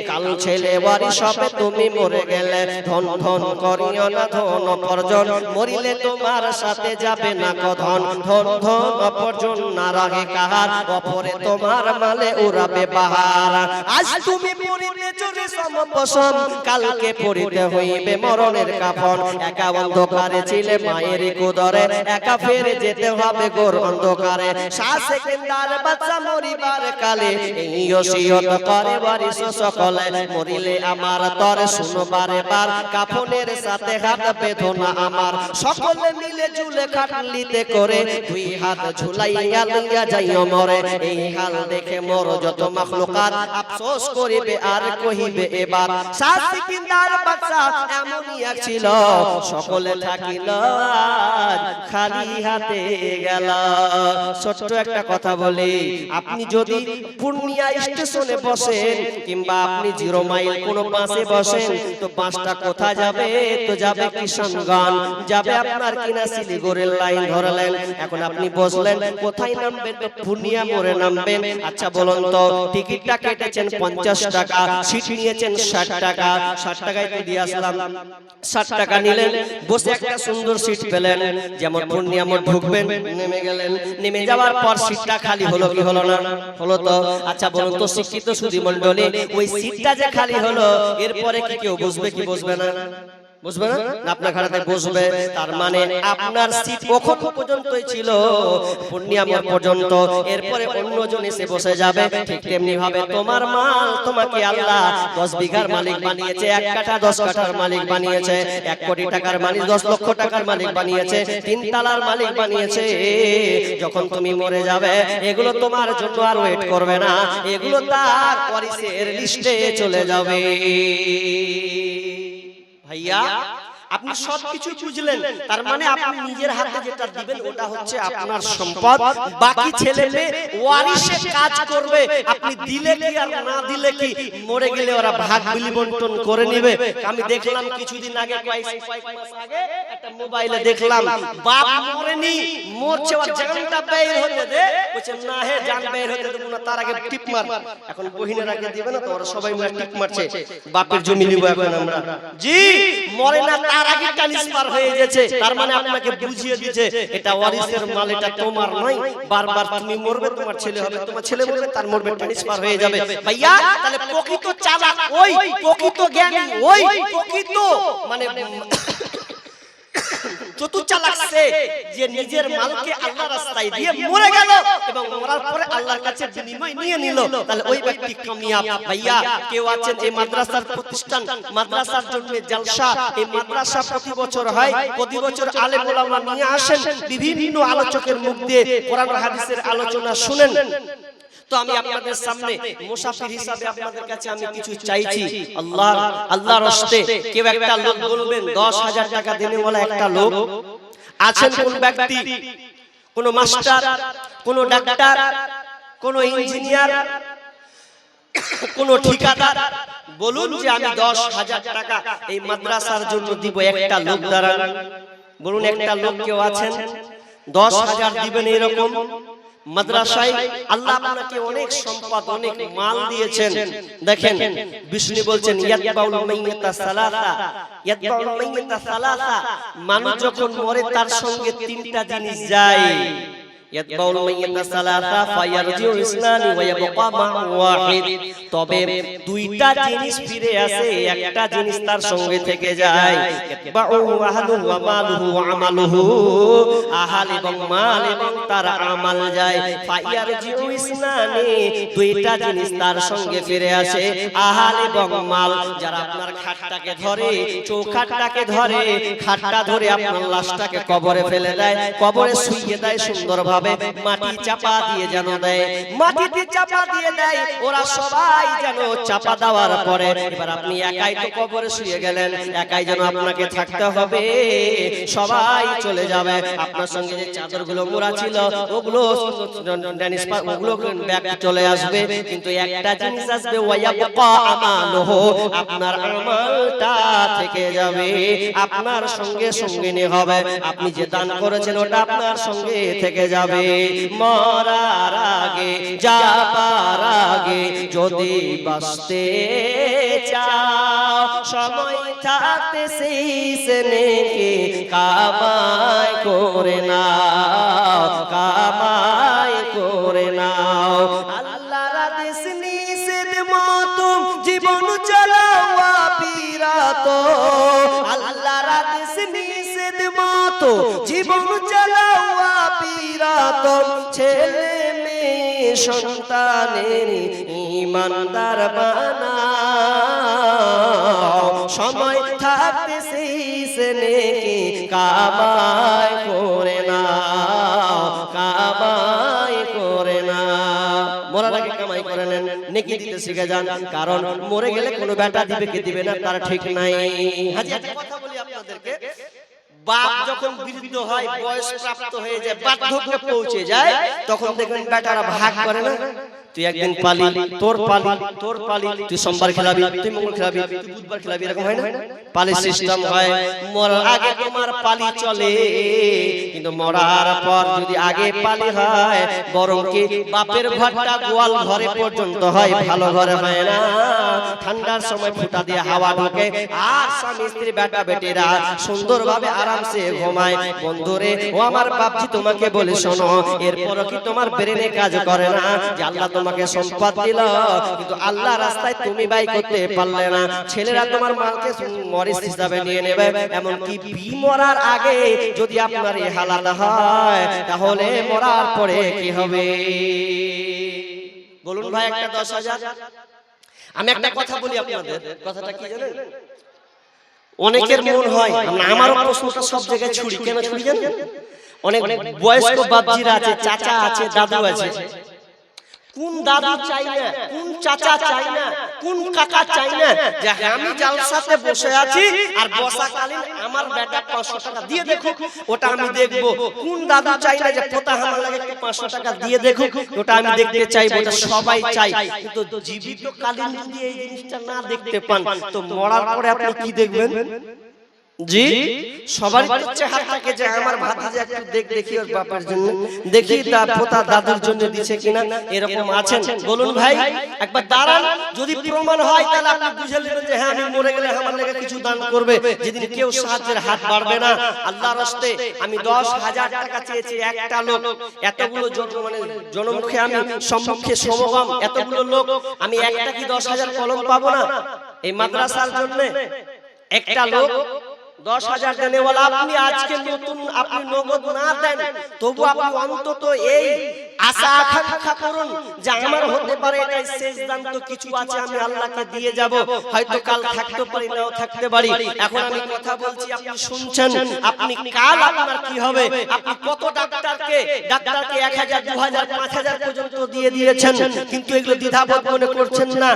S1: কাল ছেলে ওয়ারিশ হবে তুমি মরে গেলে। ধন ধন করিও না ধন অপরজন, মরিলে তোমার সাথে যাবে না কধন। ধন ধন অপরজন না রাগে কাহার, অপরে তোমার মালে উড়াবে বাহার। আজ তুমি পড়িতেছ রেশম পশম, কালকে পড়িতে হইবে মরণের কাফন। একা অন্ধকারে ছিলে মায়ের কুদরে, একা ফেরে যেতে হবে গোর অন্ধকারে। 7 সেকেন্ডার বাচ্চা মরিবার কালে এই ওসিয়ত করে ওয়ারিস সকলে মরিলে আমার তরে শুনবারে বার কাফনের সাথে হাত বেঁধোনা আমার সকলে মিলে ঝুলে খাটলিতে করে দুই হাত ঝুলাইয়া লইয়া যাইও মরে এই হাল দেখে মোর যত মাখলুকাত আফসোস করিবে আর কহিবে এবার সাসিকিন্দার বাচ্চা এমনই এক ছিল সকলে থাকিল খালি হাতে গেল। ছোট্ট একটা কথা বলি, আপনি যদি পূর্ণিয়া স্টেশনে বসেন কিংবা আপনি 0 মাইল কোনো বাসে বসেন তো বাসটা কোথায় যাবে? তো যাবে কিষানগঞ্জ, যাবে আপনার কিনা শিলিগুড়ির লাইন ধরলেন। এখন আপনি বসলেন কোথায় নামবেন? তো পূর্ণিয়া মোড়ে নামবেন। আচ্ছা বলুন তো, টিকিটটা কেটেছেন 50 টাকা, সিট নিয়েছেন 60 টাকা, 60 টাকায় তো দিয়ে আসলাম। 60 টাকা নিলেন, বসে একটা সুন্দর সিট পেলেন, যেমন পূর্ণিয়া মোড় ঢুকবেন, নেমে গেলেন। নেমে যাওয়ার পর সিটটা খালি হলো কি হলো না? হলো তো। আচ্ছা বলুন তো শিক্ষিত সুধী মণ্ডলী, ওই সিটটা যে খালি হলো এরপরে কি কেউ বসবে কি বসবে না? বুঝবে না? আপনার ঘাড়ে বসবে। তার মানে আপনার সিট ওখান পর্যন্তই ছিল, পূর্ণিয়া মোড় পর্যন্ত। এরপরে অন্যজন এসে বসে যাবে। ঠিক তেমনি ভাবে তোমার মাল তোমাকে আল্লাহ 10 বিঘার মালিক বানিয়েছে, 1 কাঠা 10 কাঠার মালিক বানিয়েছে, 1 কোটি টাকার মালিক, 10 লক্ষ টাকার মালিক বানিয়েছে, 3 তালার মালিক বানিয়েছে। যখন তুমি মরে যাবে এগুলো তোমার জন্য আর ওয়েট করবে না, এগুলো তার ওয়ারিসের লিস্টে চলে যাবে। ভাইয়া আপনি সবকিছু বুঝলেন, তার মানে আপনি নিজের হাতে যেটা দিবেন ওটা হচ্ছে আপনার সম্পদ। বাকি ছেলে মেয়ে ওয়ারিশে কাজ করবে, আপনি দিলে কি আর না দিলে কি, মরে গেলে ওরা ভাগ বিলি বন্টন করে নেবে। আমি দেখলাম কিছুদিন আগে, কয়েক মাস আগে একটা মোবাইলে দেখলাম, বাপ মরেনি, মরছে ওর জানটা বের হতে দে, বলছে না হে জান বের হতে দেব না, তার আগে টিপ মার। এখন বহিনের আগে দিবে না তো ওরা সবাই মিলে টিপ মারছে, বাপের জমি নিব এখন আমরা। জি মরে না তার আগে ট্রান্সফার হয়ে গেছে, তার মানে আপনাকে বুঝিয়ে দিয়েছে এটা ওয়ারিসের মাল, এটা তোমার নয়। বারবার তুমি মরবে, তোমার ছেলে হবে, তোমার ছেলে মরবে, তার মরবে, ট্রান্সফার হয়ে যাবে। ভাইয়া তাহলে প্রকৃত চালাক ওই, প্রকৃত জ্ঞানী ওই, প্রকৃত মানে চতুর চালাক সে যে নিজের মালকে আল্লাহর রাস্তায় দিয়ে মরে গেল এবং মরার পরে আল্লাহর কাছে বিনিময় নিয়ে নিল, তাহলে ওই ব্যক্তি কামিয়াব। ভাইয়া কেউ আছেন এই মাদ্রাসার প্রতিষ্ঠান, মাদ্রাসার জন্য জলসা, এই মাদ্রাসা প্রতি বছর হয়, প্রতি বছর আলেম ওলামা নিয়ে আসেন, বিভিন্ন আলোচকের মুখ দিয়ে কোরআন হাদিসের আলোচনা শুনেন। তো আমি আপনাদের সামনে মুসাফির হিসাবে আপনাদের কাছে আমি কিছু চাইছি। আল্লাহর রাস্তে কেউ একটা লোক বলবেন 10,000 টাকা দেনে বলা একটা লোক আছেন, কোন ব্যক্তি, কোন মাস্টার, কোন ডাক্তার, কোন ইঞ্জিনিয়ার, কোন ঠিকাদার, বলুন যে আমি 10,000 টাকা এই মাদ্রাসার জন্য দিব, একটা লোক দ্বারা বলুন একটা লোক কেউ আছেন 10,000 দিবেন এরকম? মাদ্রাসায় আল্লাহ আপনাকে অনেক সম্পদ, অনেক মাল দিয়েছেন। দেখেন বিষ্ণু বলছেন ইয়াতবাউল মাইয়াতা সালাসা, ইয়াতবাউল মাইয়াতা সালাসা, মানুষ যখন মরে তার সঙ্গে 3টা জিনিস যায়। ইয়াতবাউল মাইয়াতা সালাসা ফায়ারজিউ ইসনানি ওয়া ইয়াবকা মা ওয়াহিদ, তবে 2টা জিনিস ফিরে আসে, একটা জিনিস তার সঙ্গে থেকে যায়। ইয়াতবাউ আহলুহু ওয়া মালুহু ওয়া আমালুহু, আহাল এবং মাল এবং তার আমাল যায়। ফায়ারজিউ ইসনানি, 2টা জিনিস তার সঙ্গে ফিরে আসে, আহাল এবং মাল। যারা আপনার খাটটাকে ধরে, চৌখাটটাকে ধরে, খাটটা ধরে আপনার লাশটাকে কবরে ফেলে দেয়, কবরে শুইয়ে দেয় সুন্দরভাবে, মাটি চাপা দিয়ে যেন দেয়, মাটিতে চাপা দিয়ে দেয়, ওরা সবাই যেন চাপা দেওয়ার পরে এবার আপনি একাই তো কবরে শুয়ে গেলেন, একাই যেন আপনাকে থাকতে হবে, সবাই চলে যাবে। আপনার সঙ্গে যে চাদরগুলো মোড়া ছিল ওগুলো ওগুলো ব্যাগ চলে আসবে, কিন্তু একটা জিনিস আসবে, ওয়ায়াবকা আমালুহু, আপনার আমলটা থেকে যাবে, আপনার সঙ্গে সঙ্গিনী হবে। আপনি যে দান করেছেন ওটা আপনার সঙ্গে থেকে যাবে। মরার আগে, যাবার আগে যদি বাঁচতে চাও, সময় থাকতে সেই নেকি কামাই করে নাও, কামাই করে নাও। আল্লাহর আদেশ নিষেধ মতো জীবন চালাওয়া বিরাত, আল্লাহর আদেশ নিষেধ মতো জীবন চালাওয়া বিরাত। ছেলে মেয়ে সন্তানের ঈমানদার বানাও, সময় থাকতে সেই নেকি কামাই করে নাও, কামাই করে নাও। মরার আগে কামাই করে নেন, নেকি দিতে শিখে যান, কারণ মরে গেলে কোনো বেটা দিবে কি দিবে না তার ঠিক নাই। হাজি একটা কথা বলি আপনাদেরকে, বাপ যখন বৃদ্ধ হয়, বয়স প্রাপ্ত হয়ে যায়, বার্ধক্যে পৌঁছে যায়, তখন দেখবেন বেটারা ভাগ করে না, তুই একদিন পালি, তোর পালি, তোর পালি, তুই সোমবার খেলাবি, তুই মঙ্গল খেলাবি, তুই বুধবার খেলাবি, এরকম হয় না? পালি সিস্টেম হয়। মরার আগে তোমার পালি চলে, কিন্তু মরার পর যদি আগে পালি হয়, বরং কি বাপের ঘরটা গোয়াল ঘরে পর্যন্ত হয়, ভালো ঘরে হয় না। ঠান্ডার সময় ফুটা দিয়ে হাওয়া ঢোকে, আর স্বামী স্ত্রী বেটা বেটিরা সুন্দরভাবে আরামসে ঘুমায়। বন্ধুরে ও আমার বাপজি, তোমাকে বলে শোনো, এরপরও কি তোমার ব্রেনে কাজ করে না যে আল্লাহ তোমাকে সম্পদ দিল, কিন্তু আল্লাহ রাস্তায় তুমি ব্যয় করতে পারলে না। ছেলেরা তোমার মালকে মরিস হিসাবে নিয়ে নেবে, এমনকি মরার আগে যদি আপনার এই হালাত হয়, তাহলে মরার পরে কি হবে বলুন ভাই? একটা 10,000। আমি একটা কথা বলি আপনাদের, কথাটা কি জানেন? অনেকের মন হয়, আমারও প্রশ্নটা সব জায়গায় ছুরি, কেন ছুরি জানেন? অনেক বয়স্ক বাপজিরা আছে, চাচা আছে, দাদু আছে, কোন দাদু চাই না, কোন চাচা চাই না, কোন কাকা চাই না যে আমি জালসাতে বসে আছি আর বসাকালীন আমার বেটা 500 টাকা দিয়ে দেখো, ওটা আমি দেখবো। কোন দাদু চাই না যে পোতা আমার লাগে 500 টাকা দিয়ে দেখো, ওটা আমি দেখতে চাইবো। এটা সবাই চাই, কিন্তু জীবিত কালীন যদি এই জিনিসটা না দেখতে পান, তো মরার পরে আপনি কি দেখবেন? জি, সবারই তো চেহারা থাকে যে আমার ভাতিজা একটু দেখি ওর বাবার জন্য, দেখি তার পোতা দাদুর জন্য দিছে কিনা, এরকম আছেন? বলুন ভাই, একবার দাঁড়ান, যদি প্রমাণ হয় তাহলে আপনি বুঝে নেবেন যে হ্যাঁ, আমি মরে গেলে আমার লাগা কিছু দান করবে। যেদিন কেউ সাহায্যের হাত বাড়বে না, আল্লাহর রাস্তে আমি 10,000 টাকা চেয়েছি, একটা লোক, এতগুলো জনমুখে আমি সম্মুখে সমগম, এতগুলো লোক, আমি একটা কি 10,000 কলম পাবো না এই মাদ্রাসার জন্য? একটা লোক 10,000 দেনেওয়ালা, আপনি আজকে নতুন, আপনি নগদ না দেন, তবু আপনি অন্তত এই আশা আকাঙ্ক্ষা করুন যে আমার হতে পারে এটাই শেষ দান, তো কিছু আছে আমি আল্লাহকে দিয়ে যাব, হয়তো কাল থাকতে পারি নাও থাকতে পারি। এখন আমি কথা বলছি, আপনি শুনছেন, আপনি কাল আপনার কি হবে? আপনি কত ডাক্তারকে 1,000, 2,000, 5,000 পর্যন্ত দিয়ে দিয়েছেন, কিন্তু এগুলো দ্বিধাবোধ মনে করছেন না।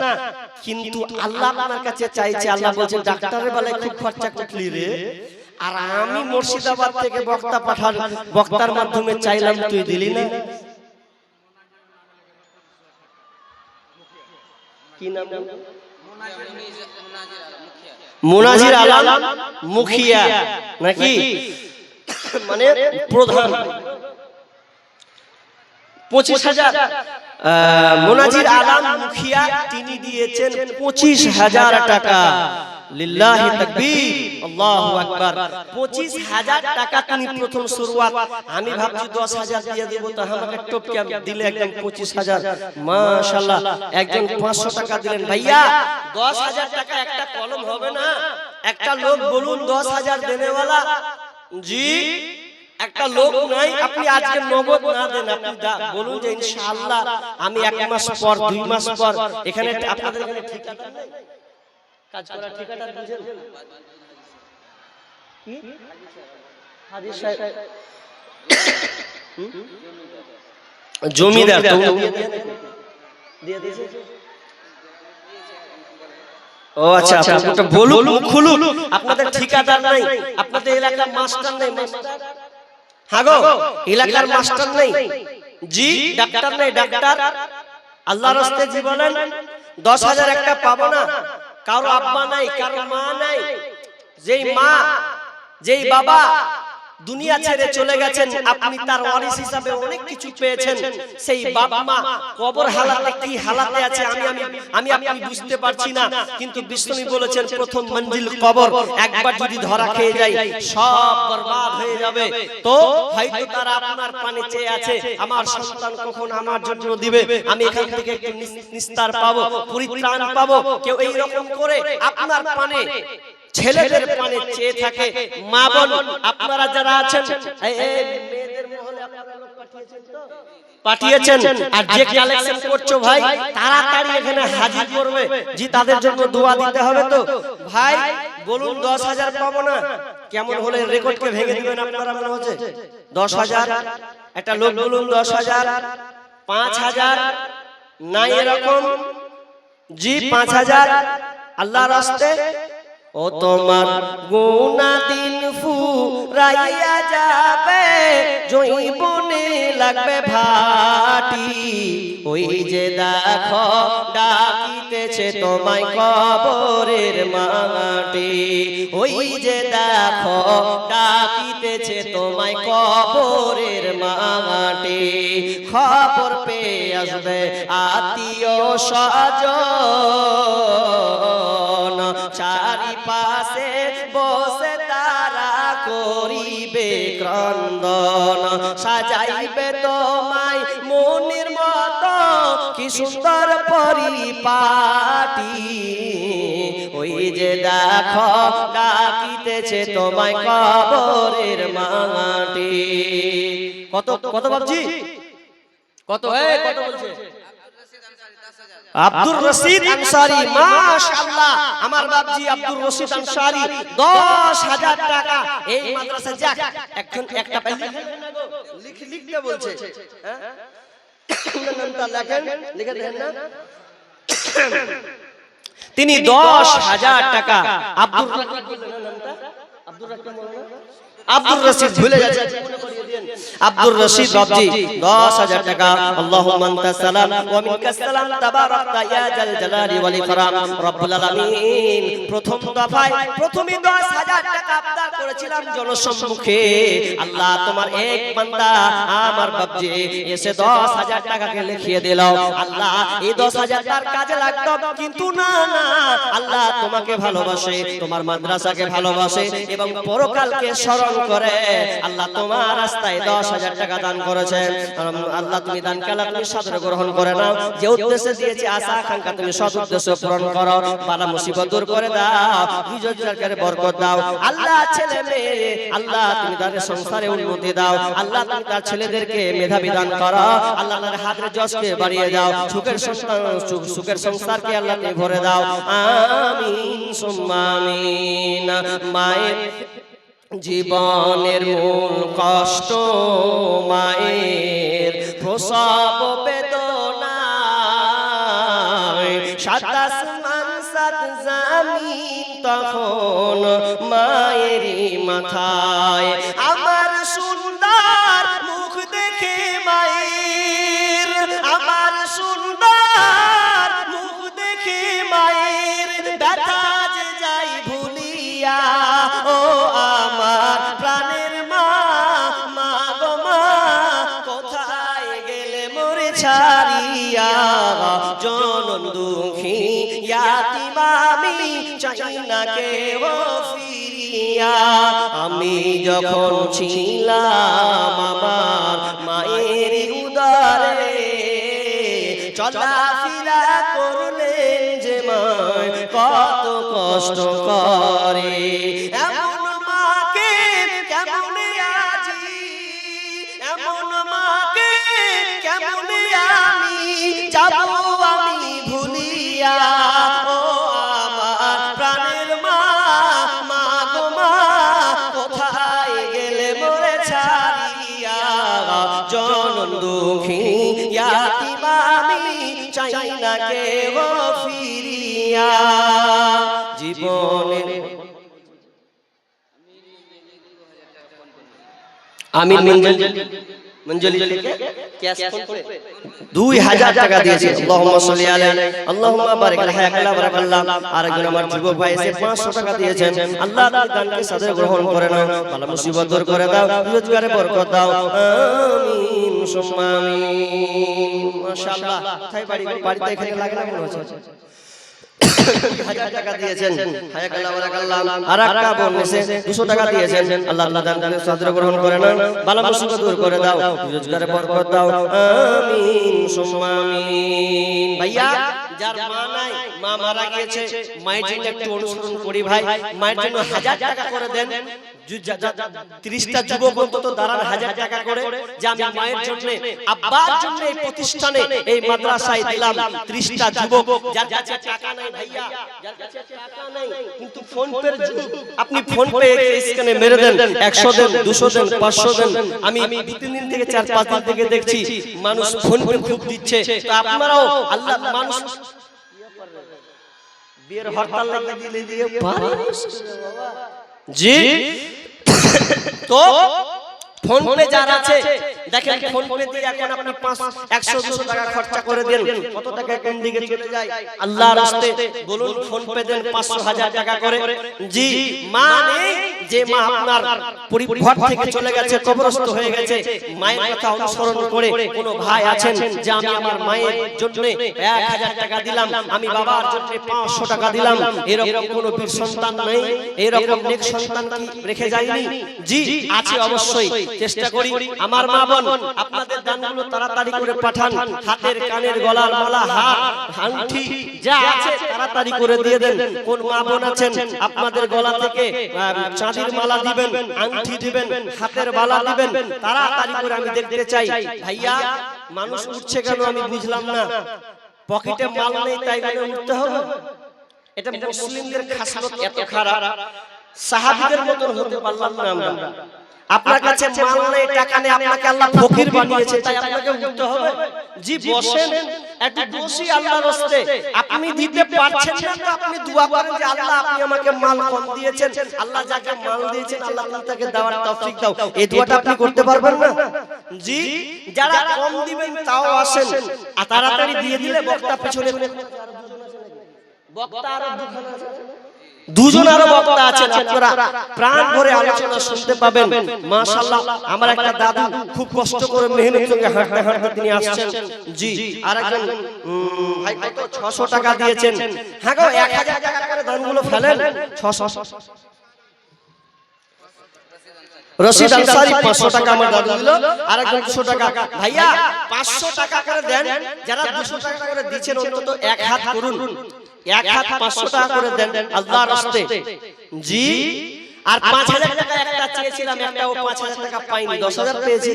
S1: কিন্তু আল্লাহ আপনার কাছে চাইছে, আল্লাহ বলছেন ডাক্তারের বেলায় খুব খরচা করলি রে, আর আমি মুর্শিদাবাদ থেকে বক্তা পাঠান, বক্তার মাধ্যমে চাইলাম, তুই দিলি না। কি নাম? মুনাজির আলম মুখিয়া নাকি, মানে প্রধান। 25,000 মুনাজির আলম মুখিয়া তিনি দিয়েছেন 25,000 টাকা। লিল্লাহি তাকবীর, আল্লাহু আকবার। 25,000 টাকা তিনি প্রথম শুরুয়াত। আমি ভাবছি 10,000 দিয়ে দেব, তো আমাকে টপকে দিলে একদম 25,000, মাশাআল্লাহ। একজন 500 টাকা দিলেন। ভাইয়া 10,000 টাকা একটা কলম হবে না? একটা লোক বলুন 10,000 দেনেওয়ালা। জি, একটা লোক নাই, আপনি আজকে নগদ না দেন, আপনি বলুন যে ইনশাআল্লাহ আমি 1 মাস পর, 2 মাস পর, এখানে আপনাদের এখানে ঠিকাদার নাই, কাজ করার ঠিকাদার বুঝেন কি? হাজি সাহেব জমিদার তো দিয়ে দিয়েছে। ও আচ্ছা, আপনারা বলুন, খুলুন, আপনাদের ঠিকাদার নাই, আপনাদের এলাকার মাস্টার নাই, মাস্টার, হ্যাঁ গো, এলাকার মাস্টার নাই, জি, ডাক্তার নাই, ডাক্তার। আল্লাহর রাস্তায় জি বলেন, 10,000 একটা পাবো না। কারো আব্বা নাই, কারো মা নাই, যেই মা যেই বাবা দুনিয়া ছেড়ে চলে গেছেন, আপনি তার ওয়ারিস হিসাবে অনেক কিছু পেয়েছেন। সেই বাবা মা কবর হালাতে কি হালাতে আছে আমি আপনি বুঝতে পারছি না, কিন্তু বিষ্ণু বলেছেন প্রথম মঞ্জিল কবর। একবার যদি ধরা খেয়ে যায় সব বরবাদ হয়ে যাবে। তো হয়তো তারা আপনার পানে চেয়ে আছে, আমার সন্তান কখন আমার জন্য দিবে, আমি এখান থেকে একটু নিস্তার পাবো, পরিত্রাণ পাবো। কেউ এই রকম করে আপনার পানে, ছেলেদের পানে চেয়ে থাকে। মা বোন আপনারা যারা আছেন, মেয়েদের মহলে আপনারা লোক পাঠিয়েছেন তো, পাঠিয়েছেন, আর যে কালেকশন করছো ভাই তাড়াতাড়ি এখানে হাজির করবে, জি তাদের জন্য দোয়া দিতে হবে। তো ভাই বলুন 10,000 পাবো না? কেমন হলে রেকর্ডকে ভেঙে দিবেন আপনারা মনে হচ্ছে? 10,000 একটা লোক বলুন 10,000, 5,000 নাই এরকম, জি 5,000 আল্লাহর রাস্তে। ও তোমার গুনাহ দিন ফুরাইয়া যাবে, জৈবনে লাগবে ভাটি, ওই যে দেখো ডাকিতেছে তোমায় কবরের মাটি, ওই যে দেখো ডাকিতেছে তোমায় কবরের মাটি। খবর পেয়ে আসবে আত্মীয় স্বজন, চারিপাশে বসে তারা করিবে ক্রন্দন, সাজাইবে তোমায় মনের মতো কি সুন্দর পরিপাটি, ওই যে দেখো ডাকিতেছে তোমায় কবরের মাটি। কত কত বাবজি, কত কত বলছে? আব্দুর রশিদ আনসারী, মাশাআল্লাহ আমার বাপজি আব্দুর রশিদ আনসারী 10,000 টাকা। এই মাদ্রাসা যাক এখন একটা লিখতে বলছে, হ্যাঁ নামটা লেখেন, লিখে দেন না। তিনি 10,000 টাকা আব্দুর আব্দুর রশিদ ভুলে যাচ্ছে, আব্দুর রশিদ বাবজি 10,000 টাকা। আল্লাহুম্মা আনতাস সালাম ওয়া মিনকাস সালাম তাবারাকতা ইয়া জাল জালালি ওয়াল ইকরাম রব্বুল আলামিন। প্রথম দফায় প্রথমে 10,000 টাকা আবদার করেছিলাম জনসম্মুখে, আল্লাহ তোমার এক বান্দা আমার বাবজি এসে 10,000 টাকাকে লিখিয়ে দিল। আল্লাহ এই 10,000 তার কাজে লাগতো, কিন্তু না না আল্লাহ তোমাকে ভালোবাসে, তোমার মাদ্রাসাকে ভালোবাসে এবং পরকালকে স্মরণ করে আল্লাহ তোমার রাস্তায় 10,000 টাকা দান করেছেন। আল্লাহ তুমি দান কালা তুমি সাদরে গ্রহণ করে নাও, যে উদ্দেশ্যে দিয়েছি আশা আকাঙ্ক্ষা তুমি সৎ উদ্দেশ্য পূরণ করো, বালা মুসিবত দূর করে দাও, রোজগারে বরকত দাও। আল্লাহ ছেলে মেয়ে আল্লাহ তুমি তাদের সংসারে উন্নতি দাও, আল্লাহ তুমি তার ছেলেদেরকে মেধাবী দান করো, আল্লাহ তার হাতের যশকে বাড়িয়ে দাও, সুখের সংসার সুখের সংসারকে আল্লাহ তুমি ভরে দাও। আমিন সুম্মা আমিন। মায়ের জীবনের মূল কষ্ট, মায়ের প্রসব বেদনা, সাত আসমান সাত জমিন তখন মায়েরই মাথায়। আমার সুন্দর মুখ দেখে মায়ের, আমার সুন্দর মুখ দেখে মায়ের ব্যথা যে যাই ভুলিয়া, ও আমার প্রাণের মা, মা গো মা কোথায় গেলে মোরে ছাড়িয়া, জনম দুঃখী ইয়াতীম আমি চাই না কেউ ফিরিয়া। আমি যখন ছিলাম আমার মায়ের উদরে, চলাফেরা করলেন যে মায় কত কষ্ট করে, এমন মাকে কেমনে আজি, এমন মাকে কেমনে আমি যাব আমি ভুলিয়া, ও আমার প্রাণের মা, মা গো মা কোথায় গেলে মোরে ছাড়িয়া, জনম দুঃখী ইয়াতীম আমি চাই না কেউ ফিরিয়া। জীবনের আমিন মঞ্জুলি লিখে ক্যাশ ফোন করে 2,000 টাকা দিয়েছে। আল্লাহুম্মা সাল্লি আলাইহি আল্লাহুম্মা বারিক আলাইহি বারাকাল্লাহ। আরেকজন আমার যুবক ভাই এসে 500 টাকা দিয়েছেন। আল্লাহ তাআলা দানকে সাদরে গ্রহণ করে নাও, বালা মুসিবত দূর করে দাও, রোজগারে বরকত দাও। আমিন সুম্মা আমিন। মাশাআল্লাহ। কোথায় বাড়ি? বাড়িতে এখানে লাগে না মনে হচ্ছে। 1000 টাকা দিয়েছেন, হায়াকাল্লাহ বারাকাল্লাহ। আরেকটা বোন এসে 200 টাকা দিয়েছেন। আল্লাহ তাআলা দানকে সাদরে গ্রহণ করে নাও, বালা মুসিবত দূর করে দাও, রোজগারে বরকত দাও। আমিন সুম্মা আমিন। ভাইয়া যার মা নাই, মা মারা গিয়েছে, মায়ের জন্য একটু অনুসরণ করি ভাই, মায়ের জন্য 1000 টাকা করে দেন। 30টা যুবক অন্তত দাঁড়ান 1000 টাকা করে, যে আমি মায়ের জন্য আব্বার জন্য এই প্রতিষ্ঠানে এই মাদ্রাসায় দিলাম। 30টা যুবক যার কাছে টাকা নাই ভাইয়া, যার কাছে টাকা নাই কিন্তু ফোন পে, আপনি ফোন পে স্ক্যানে মেরে দেন, 100 দেন, 200 দেন, 500 দেন। আমি 2-3 দিন থেকে 4-5 দিন থেকে দেখছি মানুষ ফোন পে খুব দিচ্ছে। তো আপনারাও আল্লাহ মানুষ বিয়ের হরতাল লাগিয়ে দিলে দিয়ে পারে জি। তো ফোন পে যার আছে দেখেন, ফোন পে দিয়ে এখন আপনি 100-200 টাকা খরচা করে দেন, কত টাকা কোন দিকে চলে যায় আল্লাহর রাস্তে বলুন। ফোন পে দেন 500-1000 টাকা করে জি। মা নেই, যে মা আপনার পরিবার থেকে চলে গেছে, কবরস্থ হয়ে গেছে, মায়ের কথা অনুসরণ করে কোন ভাই আছেন যে আমি আমার মায়ের জন্য 1000 টাকা দিলাম, আমি বাবার জন্য 500 টাকা দিলাম, এরকম কোন বীর সন্তান নেই? এরকম নেক সন্তান কি রেখে যায়নি? জি আছে অবশ্যই। চেষ্টা করি আমার মা বোন আপনাদের দানগুলো তাড়াতাড়ি করে পাঠান। হাতের, কানের, গলার মালা, হার, আংটি যা আছে তাড়াতাড়ি করে দিয়ে দেন। কোন মা বোন আছেন আপনাদের গলা থেকে চাঁদির মালা দিবেন, আংটি দিবেন, হাতের বালা দিবেন, তাড়াতাড়ি করে আমি দেখতে চাই। ভাইয়া মানুষ উঠছে কেন আমি বুঝলাম না, পকেটে মাল নেই তাই বলে উঠতে হবে? এটা মুসলিমদের খাসলত এত খারাপ, সাহাবীদের মতন হতে পারলাম না আমরা। আপনার কাছে মাল নেই, টাকা নেই, আপনাকে আল্লাহ ফকির বানিয়েছে তাই আপনাকে উঠতে হবে? জি বসেন, একটু বসি আল্লাহর রাস্তে। আপনি দিতে পারছেন না তো আপনি দোয়া করেন যে আল্লাহ আপনি আমাকে মাল কম দিয়েছেন, আল্লাহ যাকে মাল দিয়েছেন আল্লাহ তাকে দেওয়ার তৌফিক দাও। এই দোয়াটা আপনি করতে পারবেন না? জি যারা কম দিবেন তাও আসেন, আর তাড়াতাড়ি দিয়ে দিলে বক্তা পেছনে, বক্তা আরো দুজন আরো বক্তা আছেন, আপনারা প্রাণ ভরে আলোচনা শুনতে পাবেন। মাশাআল্লাহ আমার একটা দাদু খুব কষ্ট করে মেহনত করে হাঁটতে হাঁটতে তিনি আসছেন জি। আরেকজন ভাই কত 600 টাকা দিয়েছেন। হ্যাঁ গো 1000 টাকা করে দানগুলো ফেলেন। 600 রশিদ আনসারী 500 টাকা আমার দাদু দিল, আরেকজন 200 টাকা। ভাইয়া 500 টাকা করে দেন, যারা 200 টাকা করে দিবেন অন্তত এক হাত করুন, এক হাত 500 টাকা করে দেন আল্লাহর রাস্তে জি। আর 5000 টাকা একটা চেয়েছিলাম, একটাও 5000 টাকা পাইনি, 10000 পেয়েছি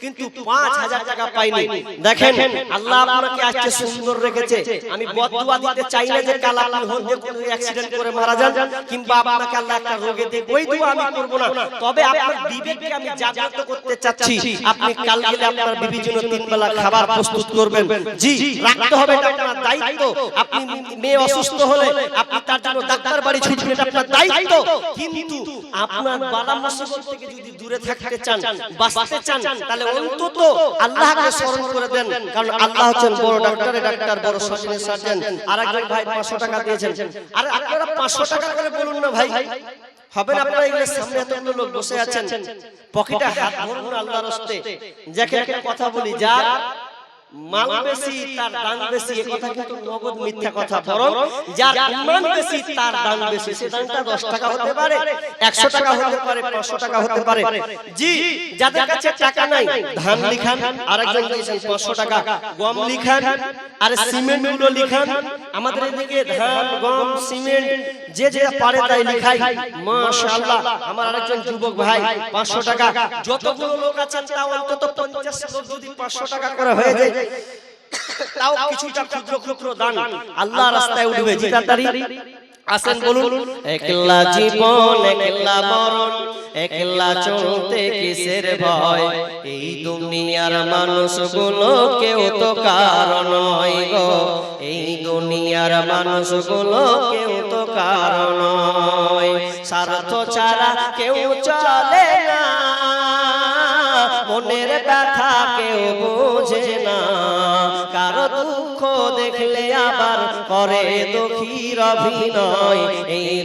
S1: কিন্তু 5000 টাকা পাইনি। দেখেন আল্লাহ আপনাকে আজকে সুন্দর রেখেছে। আমি বদদুয়া দিতে চাই না যে কাল আপনি হতে কোনো অ্যাক্সিডেন্ট করে মারা যান কিংবা আপনাকে আল্লাহ একটা রোগে দেয়, ওই দোয়া আমি করব না। তবে আপনার বিবেককে আমি জাগ্রত করতে চাচ্ছি, আপনি কাল গেলে আপনার বিবির জন্য 3 বেলা খাবার প্রস্তুত করবেন জি। রাখতে হবে, এটা আপনার দায়িত্ব। আপনি মেয়ে অসুস্থ হলে আপনি তার জন্য ডাক্তার বাড়ি ছুটবেন, এটা আপনার দায়িত্ব। কিন্তু আপনার বালা মুসিবত থেকে যদি দূরে থাকতে চান, বাঁচতে চান, তাহলে অন্তত আল্লাহকে স্মরণ করে দেন, কারণ আল্লাহ হচ্ছেন বড় ডাক্তার, ডাক্তার বড় সার্জন। আরেকজন ভাই 500 টাকা দিয়েছেন, আর আপনারা 500 টাকা করে বলুন না ভাই, হবে না? আপনারা এগুলো সামনে এতগুলো লোক বসে আছেন, পকেটে হাত ভরুন আল্লাহর রাস্তে। দেখেন একটা কথা বলি, যার মাল বেশি তার দান বেশি, এই কথা কিন্তু নগদ মিথ্যা কথা। বরং যার ঈমান বেশি তার দান বেশি, সে দানটা 10 টাকা হতে পারে, 100 টাকা হতে পারে, 500 টাকা হতে পারে জি। যাদের কাছে টাকা নাই ধান লিখান, আরেকজন দিয়েছেন 500 টাকা, গম লিখান, আর সিমেন্ট গুলো লিখান। আমাদের এদিকে ধান, গম, সিমেন্ট যে যে পারে তাই লিখাই। মাশাআল্লাহ আমার আরেকজন যুবক ভাই 500 টাকা। যতগুলো লোক আছেন তাও অন্তত 50 লোক যদি 500 টাকা করে হয়ে যায়, তাও কিছুটা ক্ষুদ্র ক্ষুদ্র দান আল্লাহর রাস্তায় উঠবে জি। তাড়াতাড়ি আসেন বলুন। একলা জীবন একলা মরণ, একলা চলতে কিসের ভয়, এই দুনিয়ার মানুষগুলো কেউ তো কারণ নয় গো, এই দুনিয়ার মানুষগুলো কেউ তো কারণ নয়। স্বার্থ ছাড়া কেউ চলে না, মনের ব্যথা কেউ বোঝে না, কারো দুঃখ দেখলে আবার করে দুঃখীর অভিনয়। এই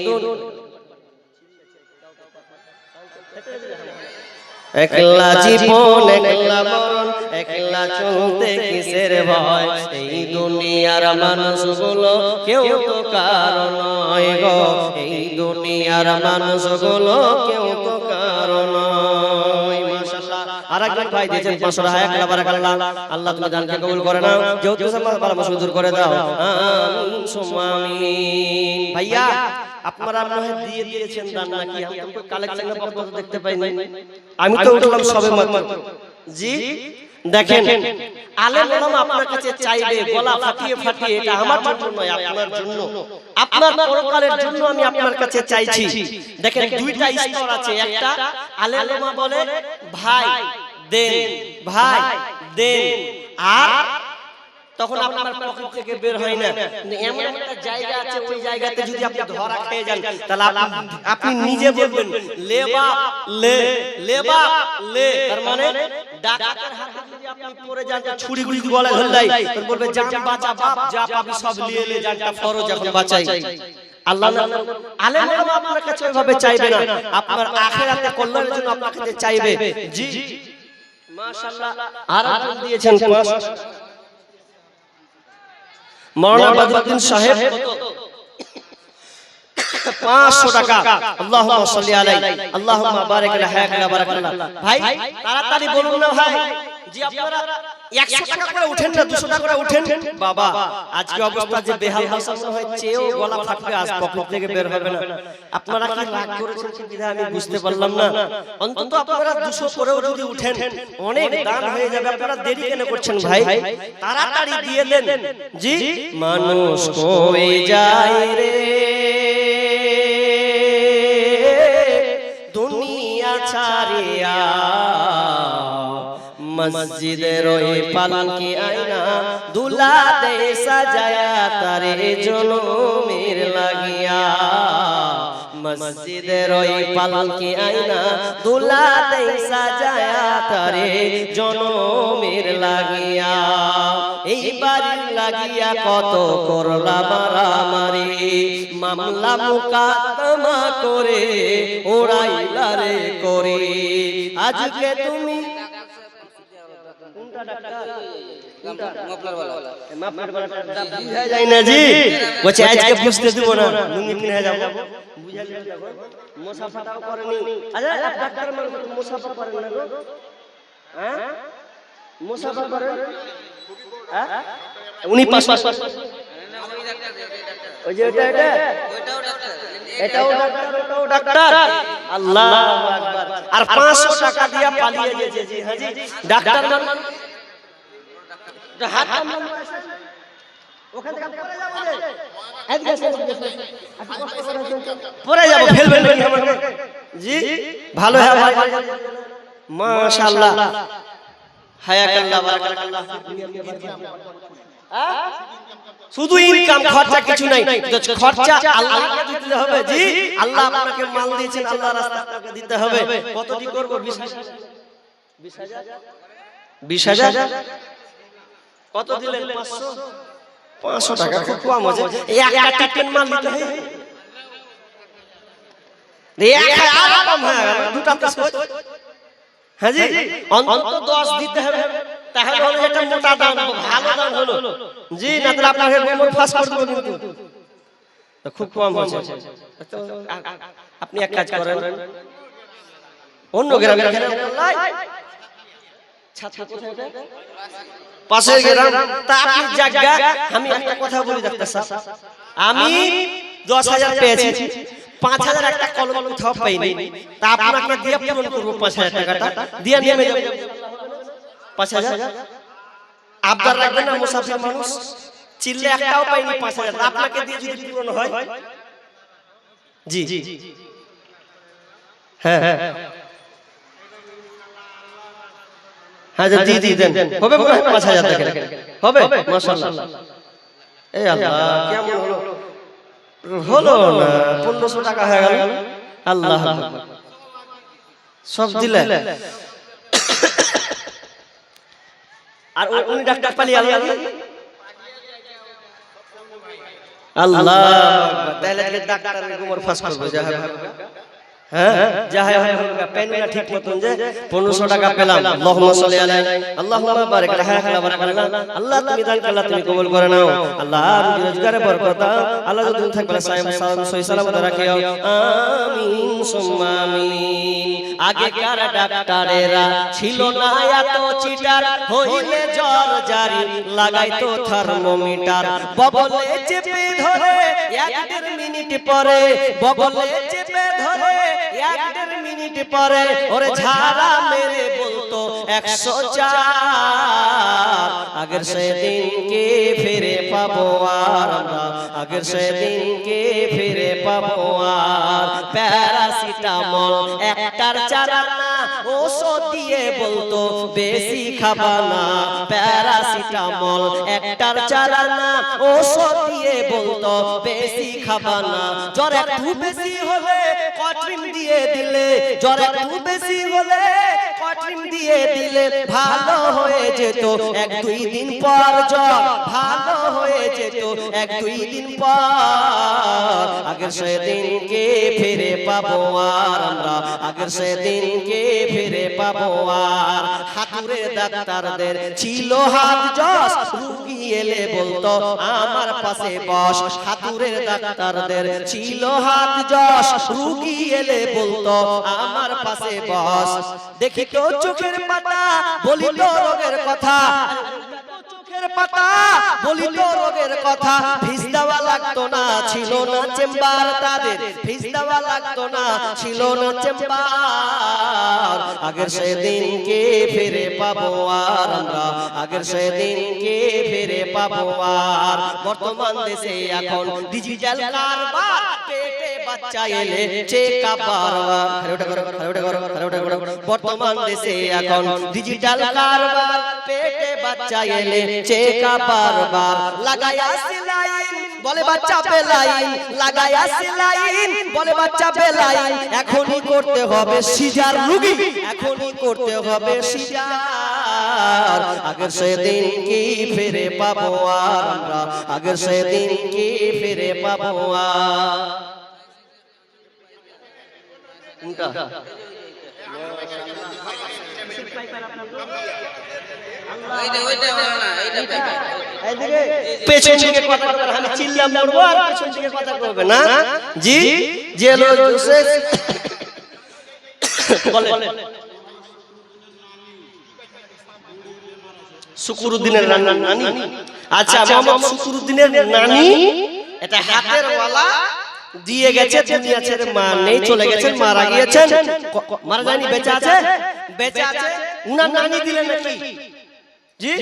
S1: একলা জীবন একলা মরণ, একলা চলতে কিসের ভয়, এই দুনিয়ার মানুষগুলো কেউ তো কারণ নয় গো, এই দুনিয়ার মানুষগুলো কেউ তো কারণ নয়। মাশাআল্লাহ আরেকজন ভাই দিয়েছেন 500 টাকা। একলা বারাকাল্লাহ, আল্লাহ তুমি দানকে কবুল করে নাও, যেহেতু বালা মুশকিল দূর করে দাও, আমিন সুম্মা আমিন। ভাইয়া আপনারা মনে হয় দিয়ে দিয়েছেন দান নাকি? আমি তো কালেকশনের পত্র দেখতে পাই নাই, আমি তো উঠলাম সবে মাত্র। জি দেখেন, আলেম ওলামা আপনার কাছে চাইবে গলা ফাটিয়ে ফাটিয়ে, এটা আমার জন্য নয়, আপনার জন্য, আপনার পরকালের জন্য আমি আপনার কাছে চাইছি। দেখেন দুইটা স্তর আছে, একটা আলেম ওলামা বলে ভাই দেন, ভাই দেন, আর তখন আপনার পকেট থেকে বের হয় না। এমন একটা জায়গা আছে, ওই জায়গাতে যদি আপনি ধরা খেয়ে যান, তাহলে আপনি নিজে বলবেন লে বাপ লে, লে বাপ লে। তার মানে ডাকাতের হাতে যদি আপনি পড়ে যান, ছুরি গুলি গলায় ধরলাই, তখন বলবে জান বাঁচা বাপ, যা পাবি সব নিয়ে লে, জানটা ফরজ এখন বাঁচাই। আল্লাহ আলেম ওলামা আপনার কাছে ওইভাবে চাইবে না, আপনার আখিরাতে কল্যাণের জন্য আপনার কাছে চাইবে। জি মাশাআল্লাহ, আর আপনি দিয়েছেন মাওলানা বদরুদ্দিন সাহেব 500 টাকা। আল্লাহুম্মা সাল্লি আলাইহি, আল্লাহুম্মা বারিক আলা হায়াতিনা বারাকাল্লাহ। ভাই তাড়াতাড়ি বলুন না ভাই, জি আপনারা 100 টাকা করে উঠেন না, 200 টাকা করে উঠেন। বাবা আজকে অবস্থা যে বেহাল দশা হয়, চেয়েও গলা ফাটবে, আজ পকেট থেকে বের হবে না। আপনারা কি রাগ করেছেন কি বিধায় আমি বুঝতে পারলাম না। অন্তত আপনারা 200 করেও যদি উঠেন, অনেক দান হয়ে যাবে। আপনারা দেরি কেন করছেন ভাই? তাড়াতাড়ি দিয়ে দেন। জি মানুষ কই যায় রে দুনিয়া ছাড়িয়া, মসজিদের ওই পালকি আয়না দুলা দে সাজায়া তারে জনমের লাগিয়া, মসজিদের ওই পালকি আয়না দুলা দে সাজায়া তারে জনমের লাগিয়া, এই বাড়ির লাগিয়া কত করলা মারামারি, মামলা মুকাদ্দমা করে ওড়াইলা রে করে, আজকে তুমি আজকে বুঝতে দিব না, লুঙ্গি কিনে যাবো, মুসাফাটাও করেনি। আচ্ছা ডাক্তার মানুষ মুসাফা করেন না গো? হ্যাঁ মুসাফা করেন? উনি পাশ ওই যে এটা এটা এটাও ডাক্তার, ওটাও ডাক্তার। আল্লাহু আকবার। আর 500 টাকা দিয়ে পালিয়ে গেছে। জি হ্যাঁ জি, ডাক্তার মানুষ হাত কামড়ানো আছে, ওখান থেকে পড়ে যাব রে, এদিকে এসে আপনি কষ্ট করে পড়ে যাব, ফেলবেন নাকি আমাকে? জি ভালো হ্যাঁ ভাই, মাশাআল্লাহ, হায়াকাল্লাহ বারাকাল্লাহ। শুধু ইনকাম, খরচা কিছু নাই, খরচা আল্লাহকে দিতে হবে। জি আল্লাহ আপনাকে মাল দিয়েছেন, আল্লাহর রাস্তায় আপনাকে দিতে হবে। কতটি করব? 20000 20000 কত দিলেন? 500 টাকা খুব কম হচ্ছে। একটা টিকেট মাল দিতে হয়, এক আর কম হয়ে গেল, দুটো তো হ্যাঁ জি অন্তত 10 দিতে হবে, তাহলে হলো এটা মোটা দান, ভালো দান হলো। জি না তাহলে আপনাকে গোমর ফাঁস করে দেব, কিন্তু তো খুব কম হচ্ছে। তো আপনি এক কাজ করেন, অন্য গ্রামে ছাত্র কোথায় এটা পাশের গ্রাম, তা আপনি জায়গা, আমি একটা কথা বলি ডাক্তার সাহেব, আমি 10,000 পেয়েছি, 5,000 একটা কলম কোথাও পাইনি, তা আপনাকে দিয়ে পূরণ করব 5,000 টাকাটা দিয়ে নেমে যাব। 5,000 আবদার রাখবেন না, মুসাফির মানুষ, চিল্লে একটাও পাইনি, 5,000 আপনাকে দিয়ে যদি পূরণ হয়। জি হ্যাঁ হ্যাঁ হ্যাঁ জি জি দেন, হবে 5,000 টাকা হবে, মাশাআল্লাহ। এই আল্লাহ কেমন হলো, হলো না 1500 টাকা হয়ে গেল। আল্লাহ সব দিলে, আর উনি ডাক্তার পালিয়ে আলো আল্লাহ, তাহলে ডাক্তারের গোমর ফাঁস করবে। হ্যাঁ যাই হোক পেনটা ঠিক মতন যে 1500 টাকা পেলাম। আল্লাহুম্মা সাল্লি আলাইহি, আল্লাহুম্মা বারিক আলা হায়াতিনা বারাকাল্লাহ। আল্লাহ তুমি দান করলা, তুমি কবুল করে নাও। আল্লাহ রুজি রোজগারে বরকত দাও। আল্লাহ যদি থাকবে সালাম সহি সালামত রাখিও। আমিন সুম্মা আমিন। আগেকার ডাক্তারেরা ছিল না এত চিটার, হইলে জ্বর জারি লাগাইতো থার্মোমিটার। ববলে চেপে ধরে 1-1.5 মিনিট পরে, ববলে চেপে ধরে 1-1.5 মিনিট পরে ওরে ঝাড়া মেরে বলতো 104। আগের সেদিনকে ফিরে পাবো আর আমরা, আগের সেদিনকে ফিরে পাবো আর। প্যারাসিটামল একটার চারা না, ওষুধ দিয়ে বলতো বেশি খাবা না। প্যারাসিটামল একটার চারা না, ওষুধ দিয়ে বলতো বেশি খাবা না। জ্বর একটু বেশি হলে কট্রিম দিয়ে দিলে, জ্বর একটু বেশি হলে কট্রিম দিয়ে দিলে ভালো হয়ে যেত 1-2 দিন পর। জ্বর ভালো হয়ে যেত 1-2 দিন পর। আগের সেদিনকে ফিরে পাবো আর আমরা, আগের সেদিনকে ফিরে পাবো আর। হাতুড়ে ডাক্তারদের ছিল হাত জশ, রুগী এলে বলতো আমার পাশে বস। হাতুড়ে ডাক্তারদের ছিল হাত জশ, রুগী এলে বলতো আমার পাশে বস। দেখি তো চোখের পাতা বলি তো রোগের কথা, চোখের পাতা বলি তো রোগের কথা। ফিস দেওয়া লাগতো না, ছিল না চেম্বার তাদের, ফিস দেওয়া লাগতো না, ছিল না চেম্বার। আগের সেদিনকে ফিরে পাবো আর আমরা, আগের সেদিনকে ফিরে পাবো আর। বর্তমান দেশে এখন ডিজিটাল কারবার, পেটে বাচ্চা এলে চেকআপ বারবার। বর্তমান দেশে এখন ডিজিটাল কারবার, পেটে বাচ্চা এলে চেকআপ বারবার। লাগায়া সেলাইন বলে বাচ্চা বেলাইন, লাগায়া সেলাইন বলে বাচ্চা বেলাইন। এখনই করতে হবে সিজার রোগী, এখনই করতে হবে সিজার। আগের সেদিন কি ফিরে পাবো আর আমরা, আগের সেদিন কি ফিরে পাবো আর। পেছন দিকে কথা বলবে, আমি চিল্লাম করব আর পেছন দিকে কথা করবে না। জি জেলো জোসেফ বলেন। শুকুরউদ্দিনের নানি, আচ্ছা মোহাম্মদ শুকুরউদ্দিনের নানি এটা হাতের ওয়ালা দিয়ে গেছে, দুনিয়া ছেড়ে মা নেই, চলে গেছেন, মারা গিয়েছেন। মারা যায়নি, বেঁচে আছে, বেঁচে আছে। উনার নানি দিলেন নাকি? জি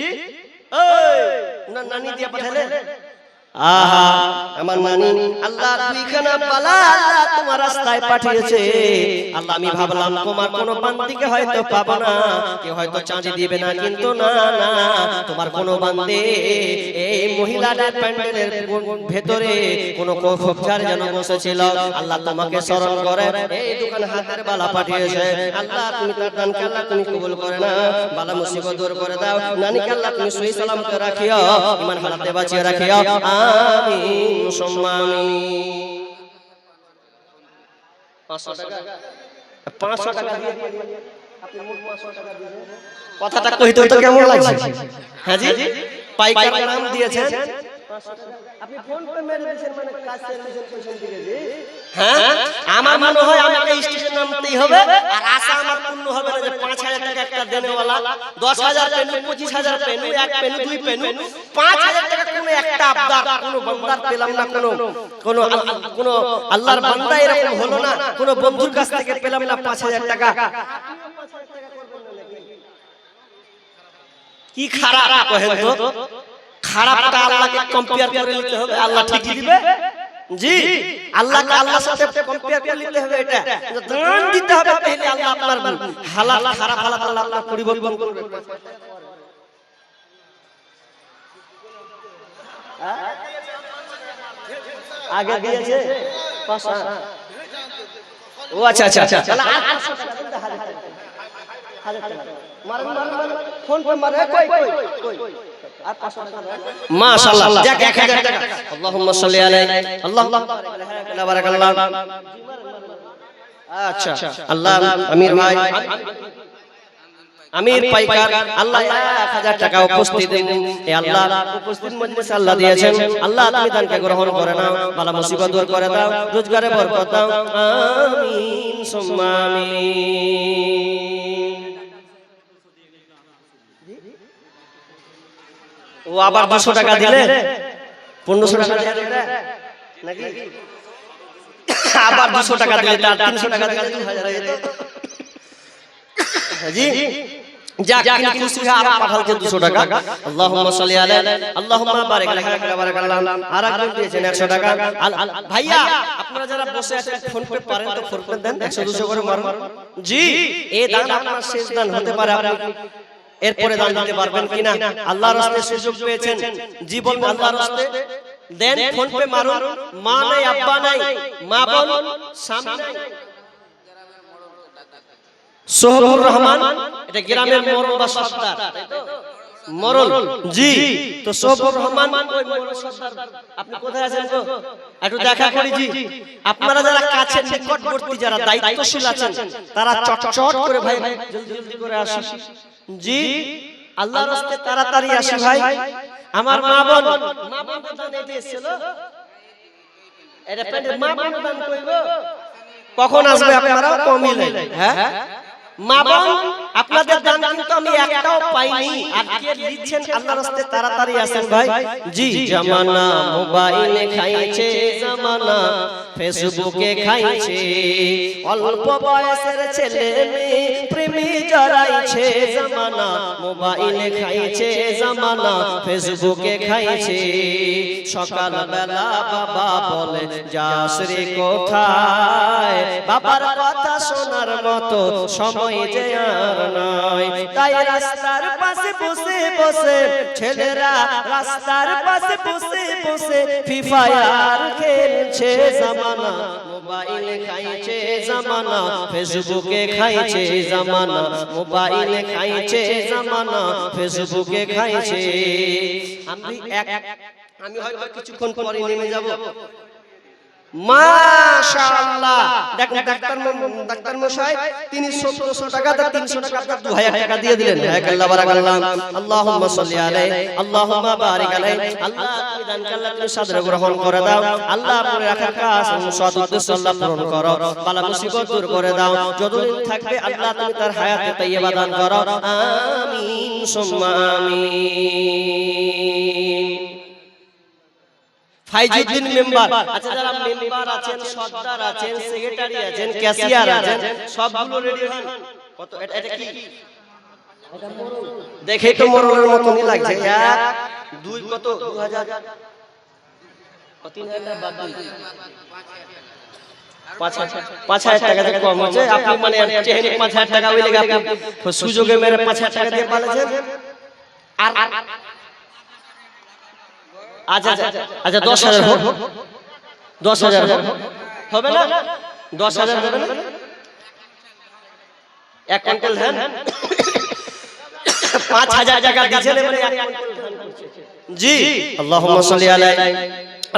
S1: ওই উনার নানি দিয়ে পাঠালেন। আহা আমার নানি, আল্লাহ দুইখানা বালা আল্লাহ তোমার রাস্তায় পাঠিয়েছে। আল্লাহ আমি ভাবলাম তোমার কোন বান্দিকে হয়তো পাবো না, কেউ হয়তো চাঁদি দিবে না, কিন্তু না না, তোমার কোন বান্দে এই মহিলাদের প্যান্ডেলের ভেতরে কোন খোপঝাড় যেন বসেছিল। আল্লাহ তোমাকে স্মরণ করে এই দোকানে হাতের বালা পাঠিয়েছে। আল্লাহ তুমি তার দানকে আল্লাহ তুমি কবুল করে না, বালা মুসিবত দূর করে দাও। নানিকে আল্লাহ তুমি সহি সালামতে রাখিও, ঈমান হালাতে বাঁচিয়ে রাখিও। আমিন সুম্মা আমিন। 500 টাকা দিয়ে আপনি মোট 500 টাকা দিয়েছেন। কথাটা কইতে তো কেমন লাগছে? হ্যাঁ জি, পাইকার নাম দিয়েছেন 500 টাকা। আপনি ফোন পে মেরে দিয়েছেন, মানে কাজ সার্ভিসের পেছন দিকে জি। হ্যাঁ আমার মনে হয় আমাকে স্টেশন নামতেই হবে, আর আশা আমার পূর্ণ হবে না যে 5000 টাকা একটা দেনেওয়ালা, 10000 পেনু, 25000 পেনু, এক পেনু, দুই পেনু, 5000 টাকা কোন একটা আবদার কোন বান্দার পেলাম না, কোন আল্লাহর বান্দা এরকম হলো না, কোন বন্ধুর কাছ থেকে পেলাম না 5000 টাকা। কি খারাপ কহেন তো, খারাপটা আল্লাহকে কম্পেয়ার করে নিতে হবে, আল্লাহ ঠিকই দিবে। জি আল্লাহকে আল্লাহর সাথে কম্পেয়ার করে নিতে হবে, এটা দান দিতে হবে, তাহলে আল্লাহ আপনার হালাল খারাপ হালাত আল্লাহ আপনার পরিবর্তন করবে। আগে দিয়েছে 500। ও আচ্ছা আচ্ছা আচ্ছা, তাহলে আর 500 টাকা মারেন মারেন মারেন, ফোন ফোন মারে, কই কই কই আর 500 টাকা মাশাআল্লাহ, যাক 1000 টাকা। আল্লাহুম্মা সাল্লি আলাইহি, আল্লাহুম্মা বারাকাল্লাহ। আচ্ছা আল্লাহ আমির ভাই, আমির পাইকার, আল্লাহ 1000 টাকা উপস্থিত, এ আল্লাহ উপস্থিত মজলিসে আল্লাহ দিয়েছেন, আল্লাহ তুমি দানকে গ্রহণ করে নাও, বালা মুসিবত দূর করে দাও, রোজগারে বরকত দাও। আমিন। সুম্মা আমিন। ও আবার 200 টাকা দিলে 1500 টাকা দিলে নাকি আবার 200 টাকা দিলে তার 300 টাকা দিলে 2000 হয়ে যেত জি যাক কিন্তু খুশি হয়ে আর পাঠালকে 200 টাকা আল্লাহুম্মা সাল্লি আলাইহি আল্লাহুম্মা বারিক আলাইহি বারাকাল্লাহ আর একজন দিয়েছেন 100 টাকা ভাইয়া আপনারা যারা বসে আছেন ফোন পে পারেন তো ফোন পে দেন 100 200 করে মারুন জি এই দান আপনার শেষ দান হতে পারে আপনি এরপরে দান দিতে পারবেন কিনা আল্লাহর রাস্তায় সুযোগ পেয়েছেন জীবন আল্লাহর রাস্তায় দেন ফোন পে মারুন মা নাই আব্বা নাই মা বোন সামনে সোহবুর রহমান এটা গ্রামের মরল বা সর্দার তাই তো মরল জি তো সোহবুর রহমান ওই মরল সর্দার আপনি কোথায় আছেন গো একটু দেখা করি জি আপনারা যারা কাছে নিকটবর্তী যারা দায়িত্বশীল আছেন তারা চটচট করে ভাই জলদি জলদি করে আসুন জি আল্লাহর রাস্তায় তাড়াতাড়ি আসি ভাই আমার মা বোন দান দিতে এসেছিল এটা পেটে মা বোন দান কইব কখন আসবে আপনারা কমিলে হ্যাঁ মা বোন আপনাদের দান কিন্তু আমি একটাও পাইনি আর কে দিচ্ছেন আল্লাহর রাস্তায় তাড়াতাড়ি আসেন ভাই জি জামানা মোবাইলে খাইছে জামানা ফেসবুকে খাইছে অল্প বয়সের ছেলে মেয়ে প্রেমে জড়াইছে জামানা মোবাইলে খাইছে জামানা ফেসবুকে খাইছে সকাল বেলা বাবা বলে যাস রে কোথায় বাবার কথা শোনার মতো সময় যে আর নাই তাই রাস্তার পাশে বসে বসে ছেলেরা রাস্তার পাশে বসে বসে ফ্রি ফায়ার খেলছে জামানা মোবাইলে খাইছে জামানা ফেসবুকে খাইছে জামানা মোবাইলে খাইছে জামানা ফেসবুকে খাইছে আমি হয়তো কিছুক্ষণ পরে নেমে যাব মাশাআল্লাহ দেখেন ডাক্তার মশাই তিনি 1700 টাকা 300 টাকা 2000 টাকা দিয়ে দিলেন আল্লাহ বারাকাল্লাহ আল্লাহুম্মা সাল্লি আলাইহি আল্লাহুম্মা বারিক আলাইহি আল্লাহ তুমি দান করলে তুমি সাদরে গ্রহণ করে দাও আল্লাহ আপনি রাখার কাজ সৎ উদ্দেশ্য আল্লাহ পূরণ করো বালা মুসিবত দূর করে দাও যতদিন থাকবে আল্লাহ তুমি তার হায়াতে তাইয়্যিবা দান করো আমিন সুম্মা আমিন ফাইজুদ্দিন মেম্বার আচ্ছা যারা মেম্বার আছেন সর্দার আছেন সেক্রেটারি আছেন ক্যাশিয়ার আছেন সবগুলো রেডি হন কত এটা কি এটা মরল দেখে তো মরলের মতই লাগছে 1 2 কত 2000 3000 বাদ দিন 5000 টাকা থেকে কম হচ্ছে আপনি মানে চেহেন 5000 টাকা হইলে আপনি সুযোগে মেরে 5000 টাকা দিয়ে পালাছেন আর আচ্ছা আচ্ছা 10000 হোক 10000 হোক হবে না 10000 হবে না এক কুইন্টাল ধান 5000 টাকা দিয়েছেন মানে এক কুইন্টাল ধান করছে জি আল্লাহুম্মা সাল্লি আলাইহি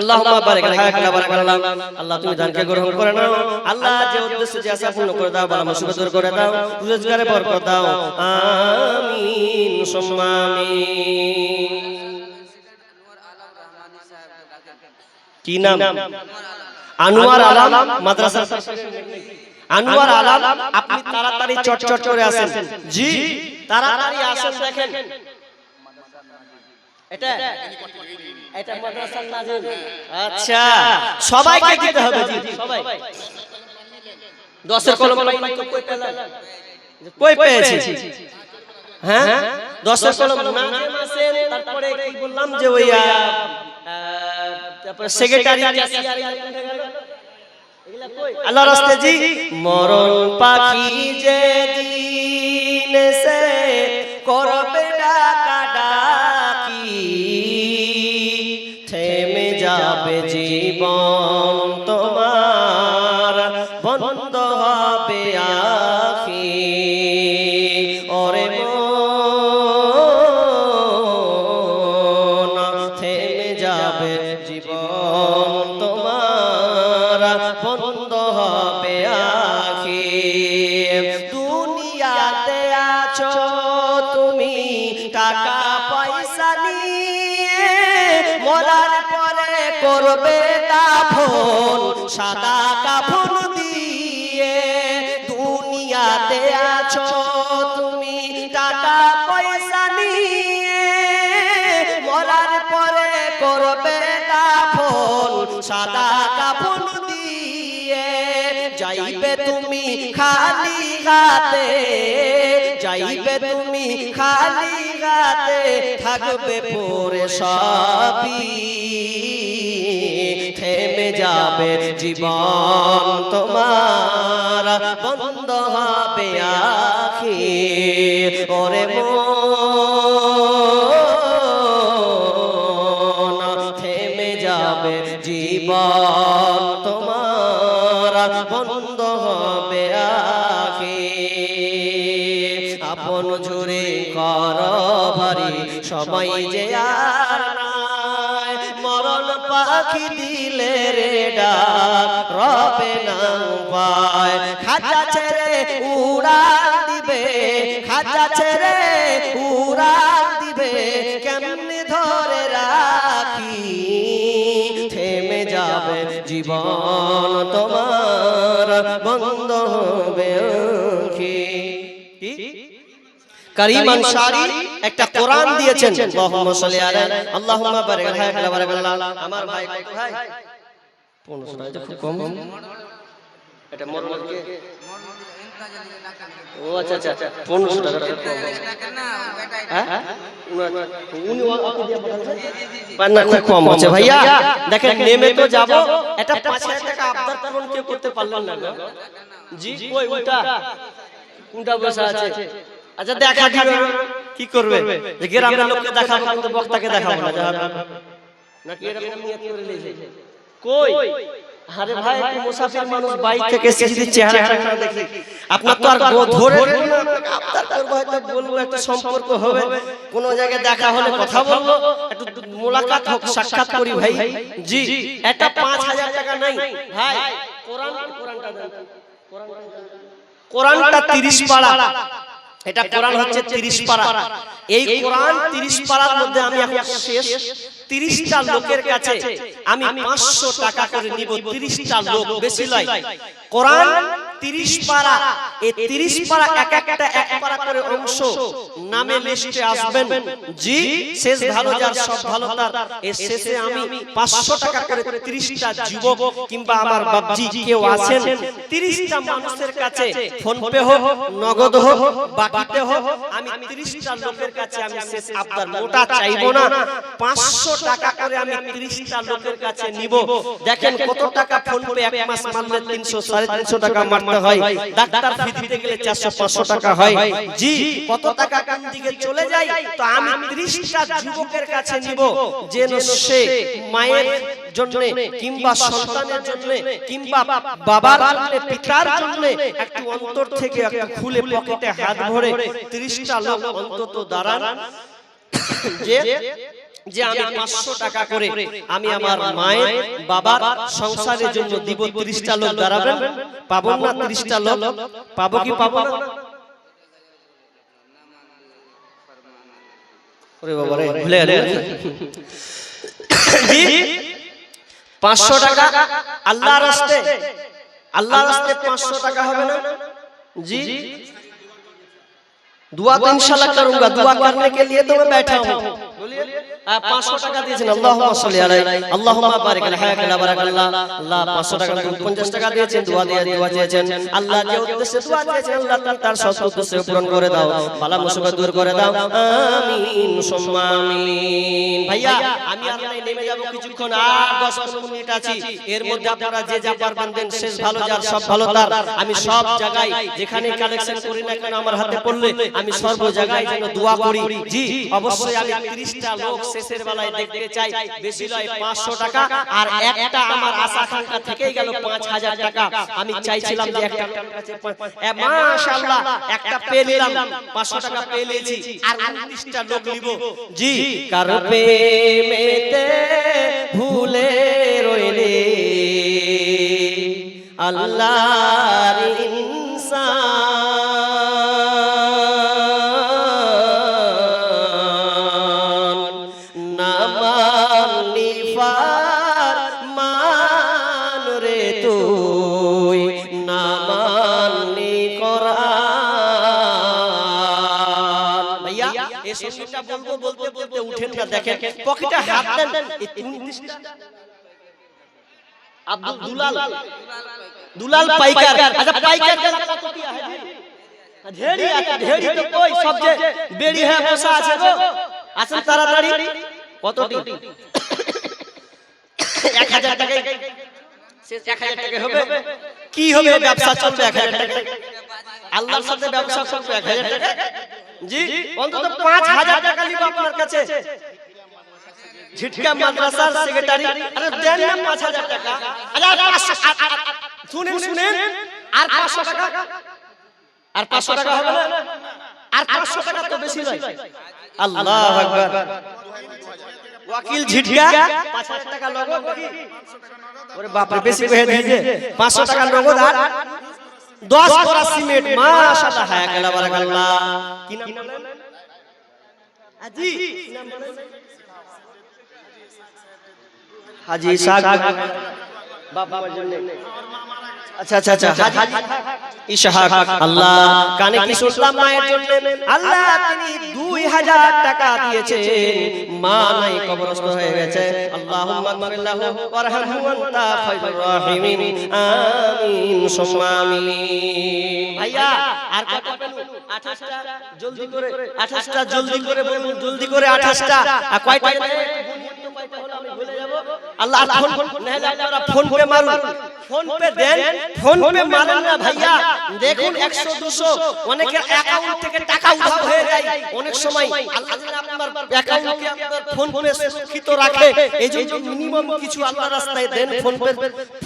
S1: আল্লাহুম্মা বারিক আলাইহি বারাকাল্লাহ আল্লাহ তুমি দানকে গ্রহণ করে নাও আল্লাহ যে উদ্দেশ্য যে আশা পূর্ণ করে দাও বালা মুসিবত দূর করে দাও রোজগারে বরকত দাও আমিন সুম্মা আমিন কি নাম আনোয়ার আলম মাদ্রাসা আনোয়ার আলম আপনি তাড়াতাড়ি চটচট করে আসেন জি তাড়াতাড়ি আসেন দেখেন এটা মাদ্রাসার নাজিম আচ্ছা সবাইকে দিতে হবে জি সবাই 10 এর কলম পাইনি তো কই পেলাম কই পেয়েছি হ্যাঁ 10 এর কলম নাজিম আছেন তারপরে কি বললাম যে ওই তারপর সেক্রেটারি ক্যাশিয়ার এগুলা কই আল্লাহর রাস্তায় জি মরণ পাখি যে দিন সে করবে ডাকাডাকি থেমে যাবে জীবন তোমার বন্ধ হবে আখি ওরে মন থেমে যাবে জীবন তোমার বন্ধ হবে আখি দুনিয়াতে আছো তুমি টাকা পয়সা নিয়ে মরার পরে করবে কাফন সাদা কাফন দিয়ে দুনিয়াতে আছো তুমি টাকা পয়সা নিয়ে, মরার পরে করবে কাফন সাদা কাফন দিয়ে, যাইবে তুমি খালি হাতে, যাইবে তুমি খালি হাতে, থাকবে পরে সবই, থেমে যাবে জীবন তোমার, বন্ধ হবে আখি। ওরে মন, থেমে যাবে জীবন তোমার, বন্ধ হবে আখি। আপন ঝুরে কর ভারী, সময় যে আর নাই, মরণ পাখি দিলে রে ডাক, রবে না উপায়। খাঁচা ছেড়ে উড়ান দিবে, খাঁচা ছেড়ে উড়ান দিবে, কেমনে ধরে রাখি, থেমে যাবে জীবন তোমার, বন্ধ হবে আখি। করিম আনসারী একটা কোরআন দিয়েছেন, আল্লাহুম্মা সাল্লি আলাইহি আল্লাহুম্মা বারিক আলাইহি ওয়া বারাক আল্লাহ। আমার ভাই কত ভাই 1500 টাকা, খুব কম। এটা মোরমল কে? ও আচ্ছা আচ্ছা 1500 টাকা না, হ্যাঁ উনি ওকে দিয়ে পাঠান, পান্না খুব কম আছে ভাইয়া। দেখেন নেমে তো যাব, এটা 5000 টাকা আবদার পূরণ কেউ করতে পারলেন না জি। ওই কোনটা বসা আছে? আচ্ছা দেখা দিবে, কি করবে? যে গ্রামের লোককে দেখাবো কিন্তু বক্তাকে দেখাবো না, নাকি এরকম নিয়ত করে লেছে কই? আরে ভাই মুসাফির মানুষ বাইক থেকে এসে চেহারা দেখি, আপনার তো আর ধরে আবদার করব, হয়তো বলবো একটা সম্পর্ক হবে, কোন জায়গায় দেখা হলে কথা বলবো, একটু মোলাকাত হোক, সাক্ষাৎ করি ভাই জি। এটা 5000 টাকা নাই ভাই। কোরআনটা 30 পারা, এটা কোরআন হচ্ছে 30 পারা। এই কোরআন 30 পারার মধ্যে আমি এখন শেষ 30টা লোকের কাছে আমি 500 টাকা করে নিব। 30টা লোক, বেশি নয়। কোরআন 30 পারা, এই 30 পারা এক একটা এক পারা করে অংশ নামে লিস্টে আসবেন জি। শেষ ভালো যার সব ভালো তার, এর শেষে আমি 500 টাকা করে 30টা যুবক কিংবা আমার বাপজি কেউ আছেন 30টা মানুষের কাছে, ফোন পে হোক, নগদ হোক, বাকিতে হোক, আমি 30টা লোকের কাছে আমি শেষ আবদার, মোটা চাইবো না, 500 টাকা করে আমি 30টা লোকের কাছে নিব। দেখেন কত টাকা ফোন পে এক মাস মারলে 300 350 টাকা মারতে হয়, ডাক্তার ফি দিতে গেলে 400 500 টাকা হয় জি। কত টাকা কোন দিকে চলে যায়, তো আমি 30টা যুবকের কাছে নিব, যেন সে মায়ের জন্য কিংবা সন্তানের জন্য কিংবা বাবার জন্য পিতার জন্য একটু অন্তর থেকে একটু খুলে পকেটে হাত ভরে 30টা লোক অন্তত দাঁড়ান, যে আমি 500 টাকা করে আমি আমার মায়ের বাবার সংসারের জন্য দিব। 30টা লোক দাঁড়াবেন, পাবো না? 30টা লোক পাবো কি পাবো না? ওরে বাবা রে, ভুলে গেল জি। 500 টাকা আল্লাহর রাস্তে, আল্লাহর রাস্তে 500 টাকা হবে না जी? दुआ तो इंशाल्लाह करूंगा, दुआ करने के लिए तो मैं बैठा हूँ। बोलिए 500 টাকা দিয়েছেন, আল্লাহুম্মা সাল্লি আলাইহি আল্লাহুম্মা বারিক আলাইহি ওয়া বারাক আল্লাহ। আল্লাহ 500 টাকা 50 টাকা দিয়েছেন, দোয়া দিয়েছেন, আল্লাহ যে উদ্দেশ্যে দোয়া দিয়েছেন আল্লাহ তার সব উদ্দেশ্য পূরণ করে দাও, বালা মুসিবত দূর করে দাও, আমিন সুম্মা আমিন। ভাইয়া আমি আর নাই, নেমে যাব কিছুক্ষণ, আর 10-15 মিনিট আছি, এর মধ্যে আপনারা যে যা পারবেন দেন, শেষ ভালো যার সব ভালো তার। আমি সব জায়গায় যেখানে কালেকশন করি না কেন আমার হাতে পড়লে আমি সর্ব জায়গায় যেন দোয়া করি জি। অবশ্যই আমি 30টা লোক শেষের বেলায় দেখতে চাই, বেশি নয় 500 টাকা, আর একটা আমার আশা আকাঙ্ক্ষা থেকেই গেল 5000 টাকা। আমি চাইছিলাম যে একটা কাছে মাশাআল্লাহ একটা পেয়ে নিলাম, 500 টাকা পেয়ে নিয়েছি, আর 29টা লোক নিব জি। কার প্রেমেতে ভুলে রইলে আল্লাহর ইনসান, নামানি ফরমান রে তুই, নামানি কোরআন এই সঙ্গীটা বলবো বলতে বলতে উঠেন না, দেখেন পকেটে হাত দেন। এই 29টা আব্দুল দুলাল পাইকার। আচ্ছা পাইকার কত কি আছে? ঢেড়ি আছে, ঢেড়ি তো কই সবচেয়ে বেড়ি হয়ে বসা আছে গো। আসেন তাড়াতাড়ি। কতটি? 1000 টাকা। শেষ 1000 টাকা হবে। কি হবে? ব্যবসা চলবে 1000 টাকা। আল্লাহর সাথে ব্যবসা চলবে 1000 টাকা। জি অন্তত 5000 টাকা নিব আপনার কাছে। ঝিটকা মাদ্রাসার সেক্রেটারি। আরে দেন না 5000 টাকা। শুনেন আর 500 টাকা। আর 500 টাকা হবে না? আর 500 টাকা তো বেশি নয়। আল্লাহু আকবার। ওয়াকিল ঝিটকা 5000 টাকা নগদ নাকি? ওরে বাপ রে বেশি কহে দিয়েছে। 500 টাকা নগদ আর 10 করা সিমেন্ট। মাশাআল্লাহ, হায়াকাল্লাহ, বারাকাল্লাহ। কি নাম বলেন? আজি কি নাম বলেন? হাজি ইসহাক বাবার জন্য। আচ্ছা আচ্ছা আচ্ছা, হাজি ইসহাক। আল্লাহ কানে কি শুনলাম মায়ের জন্য। আল্লাহ তিনি 2000 টাকা দিয়েছেন, মা নাই কবরস্থ হয়ে গেছে। আল্লাহুম্মা গফির লাহু ওয়ারহামহু আনতা খায়রুর রাহিমিন। আমিন সুম্মা আমিন। ভাইয়া আর কত পেল? 28টা জলদি করে, 28টা জলদি করে বলুন, জলদি করে 28টা। আর কয়টা কয়টা হলো আমি ভুলে যাব। আল্লাহ ফোন নাহলে আপনারা ফোন পে মারুন, ফোন পে দেন। ফোন পে মারেন না ভাইয়া, দেখুন 100 200 অনেকের অ্যাকাউন্ট থেকে টাকা উধাও হয়ে যায়। অনেক সময় আল্লাহ যেন আপনার অ্যাকাউন্টকে আপনার ফোন পে সুরক্ষিত রাখে, এইজন্য মিনিমাম কিছু আল্লাহর রাস্তায় দেন।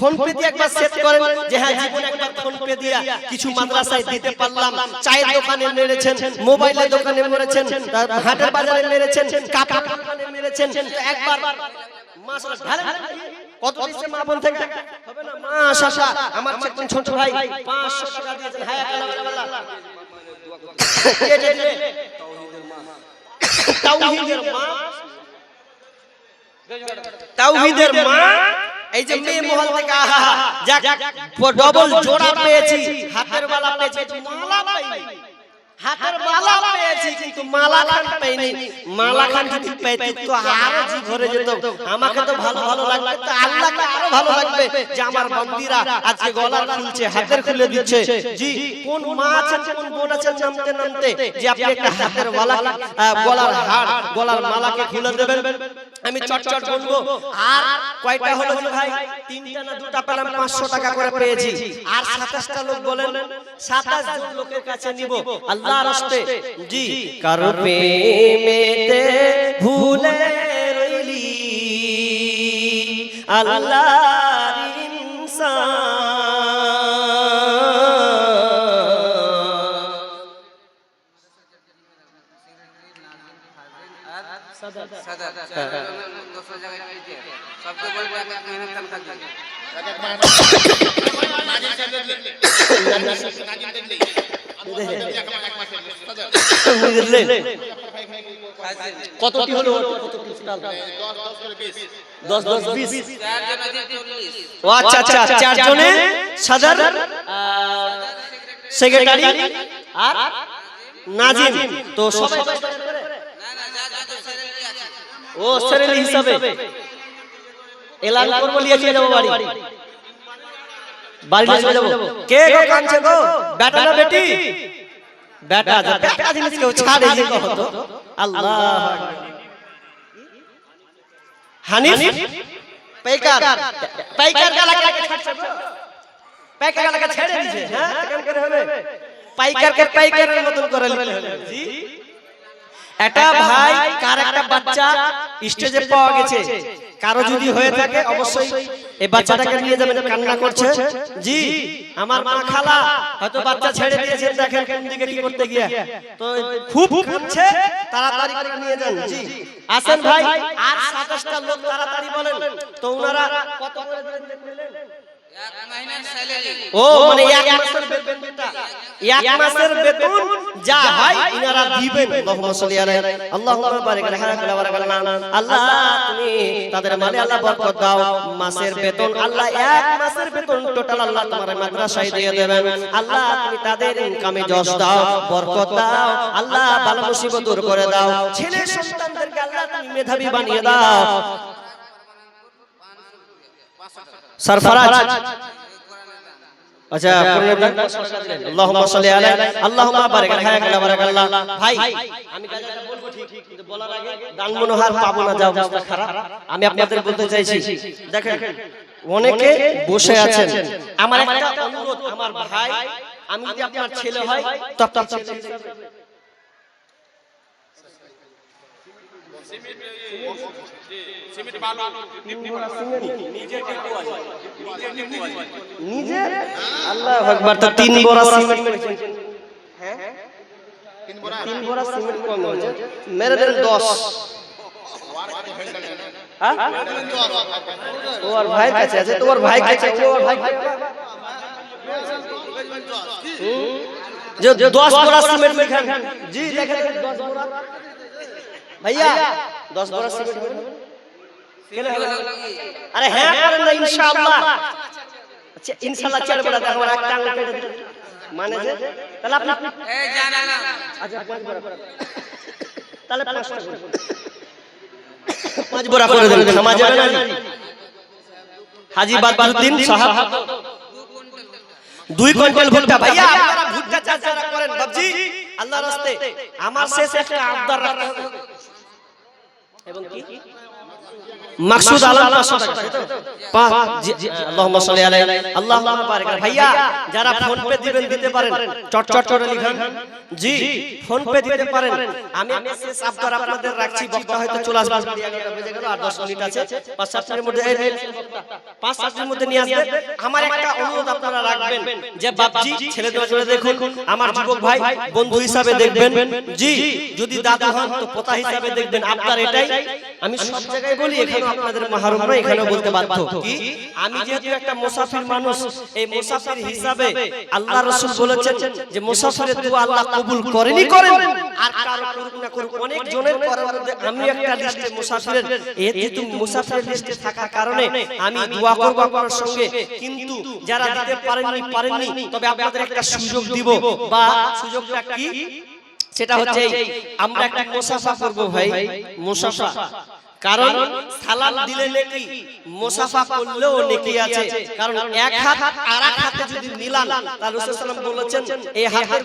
S1: ফোন পে দিয়ে একবার সেট করেন যে হ্যাঁ জীবনে একবার ফোন পে দিয়া কিছু মাদ্রাসায় দিতে পারলাম। চায়ের দোকানে মেরেছেন, মোবাইলের দোকানে মেরেছেন, হাটের বাজারে মেরেছেন, কাপড় দোকানে মেরেছেন, একবার মাশাআল্লাহ কত দিচ্ছে মা বোন থেকে হবে না? মাশাআল্লাহ আমার একজন ছোট ভাই 500 টাকা দিয়েছেন। হায়াকাল্লাহ, তাওহীদের মা, তাওহীদের মা। এই যে মেয়ে মহল থেকে আহা যাক ডবল জোড়া পেয়েছি, হাতের বালা পেয়েছি, মালা পাইনি। হাতের মালা পেয়েছি কিন্তু মালা খান পাইনি। মালা খান যদি পেতি তো আরো জি ভরে যেত। আমাকে তো ভালো ভালো লাগবে, তো আল্লাহকে আরো ভালো লাগবে যে আমার বান্দিরা আজকে গলা খুলছে, হাতের খুলে দিচ্ছে। জি কোন মা আছেন, কোন বোন আছেন নামতে নামতে যে আপনি একটা হাতের মালা, গলার হার, গলার মালাকে খুলে দেবেন। আমি চটচট বলবো। আর কয়টা হলো ভাই? 3টা না 2টা পেলাম, 500 টাকা করে পেয়েছি। আর 27টা লোক বলেন, 27 জন লোকের কাছে নিব আল্লাহর রাস্তে। জি কারো প্রেমেতে ভুলে রইলি আল্লাহর ইনসান। কতটি হলো? 10 10 20। ও আচ্ছা আচ্ছা, 4 জনে সাদার সেক্রেটারি আর নাজিম। তো সবাই ও সেরেলি হিসাবে এলান করব, লিয়ে যাব বাড়ি। বাড়ি নিয়ে যাব। কে গো কাঁদছে গো? বেটা না বেটি? বেটা। যা বেটা জিনিস কেউ ছাড়ে যে কত। আল্লাহ হানিফ পাইকার, পাইকার গালাকে ছাড়ছে গো। পাইকার গালাকে ছেড়ে দিয়েছে। হ্যাঁ কেন করে হবে? পাইকারকে পাইকারের মতন করে হলো। জি এটা ভাই কার একটা বাচ্চা স্টেজে পাওয়া গেছে, কারো যদি হয়ে থাকে অবশ্যই এই বাচ্চাটাকে নিয়ে যাবেন। কান্না করছে। জি আমার মা খালা হয়তো বাচ্চা ছেড়ে দিয়েছেন, দেখেন কোন দিকে কি করতে গিয়া, তো খুব কাঁদছে, তাড়াতাড়ি করে নিয়ে যান। জি আসেন ভাই। আর 27টা লোক তাড়াতাড়ি বলেন তো। ওনারা কত করে দিলেন? ও মানে 1 মাসের বেতন, 1 মাসের বেতন যা হয় ইনারা দিবেন। আল্লাহুম্মা সাল্লি আলাইহি আল্লাহুম্মা বারিক আলাইহি। আল্লাহ তুমি তাদের মালে আল্লাহ বরকত দাও। মাসের বেতন আল্লাহ এক মাসের বেতন টোটাল আল্লাহ তোমার মাদ্রাসায় দিয়ে দেবেন। আল্লাহ তুমি তাদের ইনকামে যশ দাও, বরকত দাও। আল্লাহ বালা মুসিবত দূর করে দাও। ছেলে সন্তানদেরকে আল্লাহ তুমি মেধাবী বানিয়ে দাও। সরফরাজ আচ্ছা আল্লাহুম্মা সাল্লি আলাইহি আল্লাহুম্মা বারিক আলাইহি। ভাই আমি কাজটা বলবো ঠিক কিন্তু বলার আগে দান মনোহার পাবো না, যা অবস্থা খারাপ। আমি আপনাদের বলতে চাইছি, দেখেন অনেকে বসে আছেন, আমার একটা অনুরোধ, আমার ভাই, আমি যদি আপনার ছেলে হয় তো আপনার ছেলে নিজে আল্লাহু আকবার তো 3 বড়া সিমেন্ট করেছেন। হ্যাঁ 3 বড়া সিমেন্ট কম হয়েছে, মেরে দেন 10। হ্যাঁ ওর ভাই কাছে আছে, তোর ভাই কাছে, ওর ভাই जो 10 बोरा सीमेंट में खान जी देखें 10 बोरा भैया 10 बोरा सीमेंट अरे है करें ना इंशाअल्लाह। अच्छा इंशाअल्लाह 4 बोरा हमारा एक टांग पे माने से তাহলে আপনি এ জানা না আচ্ছা 5 बोरा তাহলে 5 बोरा করে দেন, ক্ষমা যাবে না হাজী বাদরুদ্দিন সাহেব 2 কুইন্টাল ভুট্টা। ভাইয়া আপনারা ভুট্টা চাষ যারা করেন বাবজি আল্লাহর রাস্তে আমার শেষ একটা আবদার রাখতে হবে এবং কি মাকসুদ আলম 500 টাকা আল্লাহুম্মা সাল্লি আলাইহি আল্লাহুম্মা বারিক। ভাইয়া যারা ফোন পে দিবেন দিতে পারেন, চট চট করে লিখেন জি ফোন পে দিতে পারেন। আমি মেসেজ আবদার আপনাদের রাখছি, বক্তা হয়তো চলে আসবে, 11টা বেজে গেল আর 10 মিনিট আছে, 5-7 মিনিটের মধ্যে 5-7 মিনিটের মধ্যে নিয়ে আসবে। আমার একটা অনুরোধ আপনারা রাখবেন যে বাবজি ছেলেদের জন্য দেখুন, আমার যুবক ভাই বন্ধু হিসাবে দেখবেন, জি যদি দাদা হন তো পোতা হিসাবে দেখবেন। আপনার এটাই আমি সব জায়গায় বলি, এখানে আপনাদের মাহরুম না, এখানেও বলতে বাধ্য কি আমি যেহেতু একটা মুসাফির মানুষ, এই মুসাফির হিসাবে আল্লাহ রাসূল বলেছেন যে মুসাফিরের দোয়া আল্লাহ কবুল করেনই করেন, আর কারো করুক না করুক, অনেক জনের করার মধ্যে আমি একটা লিস্টে মুসাফিরের, এই যেহেতু মুসাফিরের লিস্টে থাকার কারণে আমি দোয়া করব আপনার সঙ্গে। কিন্তু যারা দিতে পারেননি তবে আপনাদের একটা সুযোগ দিব, বা সুযোগটা কি সেটা হচ্ছে আমরা একটা মুসাফা করব ভাই, মুসাফা। কারণ সালাম দিলে নেকি, মুসাফা করলেও নেকি আছে। কারণ এক হাত আর এক হাতে যদি মিলান তাহলে রাসূল সাল্লাল্লাহু আলাইহি বলেছেন এই হাতের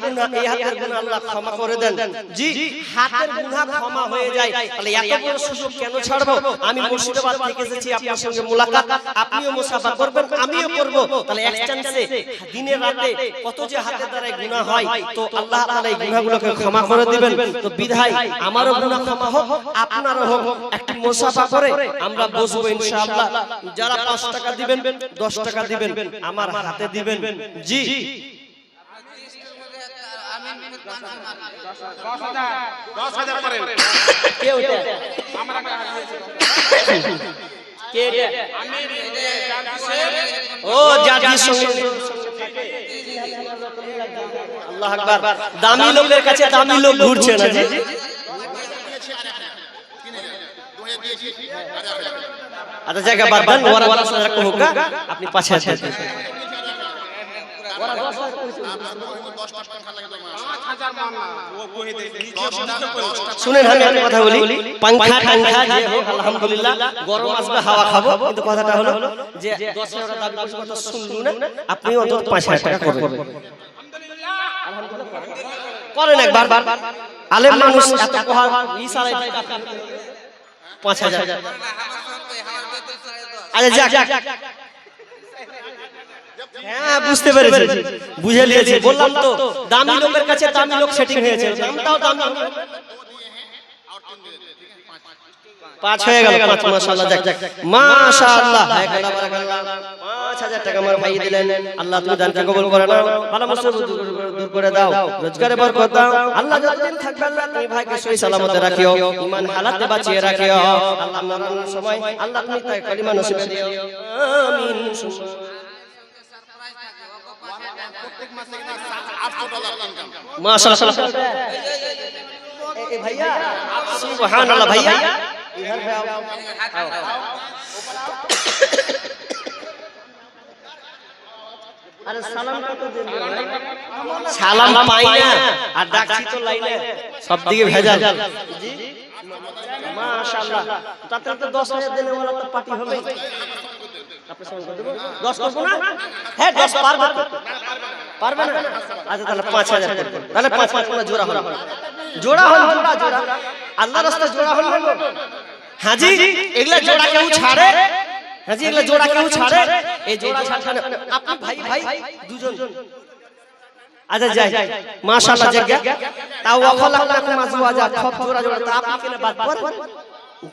S1: গুনাহ আল্লাহ ক্ষমা করে দেন। জি হাতের গুনাহ ক্ষমা হয়ে যায়, তাহলে এত বড় সুযোগ কেন ছাড়বো? আমি মুর্শিদাবাদ থেকে এসেছি আপনার সঙ্গে মুলাকাত, আপনিও মুসাফা করবেন আমিও করব, তাহলে এক চান্সে দিনে রাতে কত যে হাতের দ্বারা গুনাহ হয়, তো আল্লাহ তাআলা এই গুনাহগুলোকে ক্ষমা করে দিবেন। তো বিধায় আমারও গুনাহ ক্ষমা হোক, আপনারও হোক, একটা মুসাফা করে আমরা বসবো ইনশাআল্লাহ। যারা 5 টাকা দিবেন 10 টাকা দিবেন আমার হাতে দিবেন, জি
S2: 10,000 করেন
S1: কে ওটা আমরা কে রে আমি ও জাজি সঙ্গে আল্লাহু আকবার। দামি লোকের কাছে দামি লোক ঘুরছে না জি, আচ্ছা জায়গা বাদ দেন, ওরা 10,000 টাকা হোক, আপনি পাশে আছেন। শুনেন আমি একটা কথা বলি, পাংখা টাংখা যে হোক আলহামদুলিল্লাহ, গরম আসবে হাওয়া খাবো, কিন্তু কথাটা হলো যে 10,000 টাকা দাবি করছে কথা শুনলু না, আপনি অন্তত 5,000 টাকা করবেন। করেন একবার, আলেম মানুষ এত কথা ইশারায় 5,000 আরে যাক হ্যাঁ বুঝতে পেরেছি, বুঝে নিয়েছি, বললাম তো দামি লোকের কাছে দামি লোক সেটিং হয়েছে, দামটাও দামি 5 হয়ে গেল, 5 মাশাআল্লাহ, যাক মাশাআল্লাহ, 5,000 টাকা আমার ভাই দিলেন। আল্লাহ তুমি দানকে কবুল করে নাও, ভালো মুসিবত দূর করে দাও, রোজগারে বরকত দাও। আল্লাহ যতদিন থাকবে আল্লাহ তুমি ভাইকে সহি সালামতে রাখিও, ঈমান হালাতে বাঁচিয়ে রাখিও। আল্লাহ মরণের সময় আল্লাহ তুমি তাই কালিমা নসিব দিও, আমিন।
S2: প্রত্যেক মাসে
S1: माशाल्लाह भैया सुभान अल्लाह भैया इधर पे आओ अरे सलाम को तो दे सलाम पाई ना আর ডাকছি তো লাইনে সব দিকে ভেজাল জি মাশাআল্লাহ তাতে তো 10000 দেনে वाला তো পার্টি হবে আপনি সঙ্গ দেব 10 করব না হ্যাঁ 10 পারবে তো পারবে না আচ্ছা তাহলে 5000 করব তাহলে 5 করে জোড়া হলো জোড়া আল্লাহর রাস্তায় জোড়া হলো হ্যাঁ জি এগুলা জোড়া কেউ ছাড়ে হ্যাঁ জি এগুলা জোড়া কেউ ছাড়ে এই জোড়া ছাড়া আপনি ভাই দুজন আচ্ছা যাই মাশাআল্লাহ জায়গা তাও ওয়াখালাকুম আজওয়াজা সব জোড়া তা আপনি কেন বাদ পর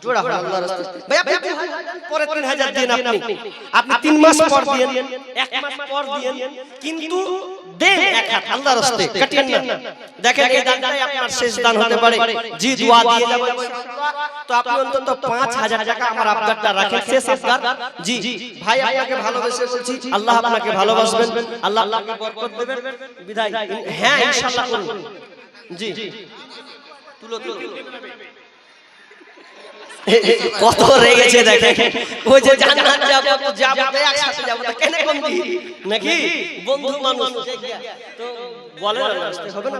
S1: জোড়া হলো আল্লাহর রাস্তায় ভাই আপনি পরে 3000 দেন আপনি 3 মাস পর দেন 1 মাস পর দেন কিন্তু দেন এক হাত আল্লাহর রাস্তায় কাটিয়েন না দেখেন এই দানটাই আপনার শেষ দান হতে পারে জি দোয়া দিয়ে যাব তো আপনি অন্তত 5000 টাকা আমার আবদারটা রাখেন শেষ আবদার জি ভাই আপনাকে ভালোবেসে বলছি আল্লাহ আপনাকে ভালোবাসবেন আল্লাহ আপনাকে বরকত দেবেন বিদায় হ্যাঁ ইনশাআল্লাহ করুন জি তুলো কত রেগেছে দেখেন ওই যে জান্নাত যাব একসাথে যাব কেন কম দি নাকি বন্ধু মানুষ তো বলে না আসতে হবে না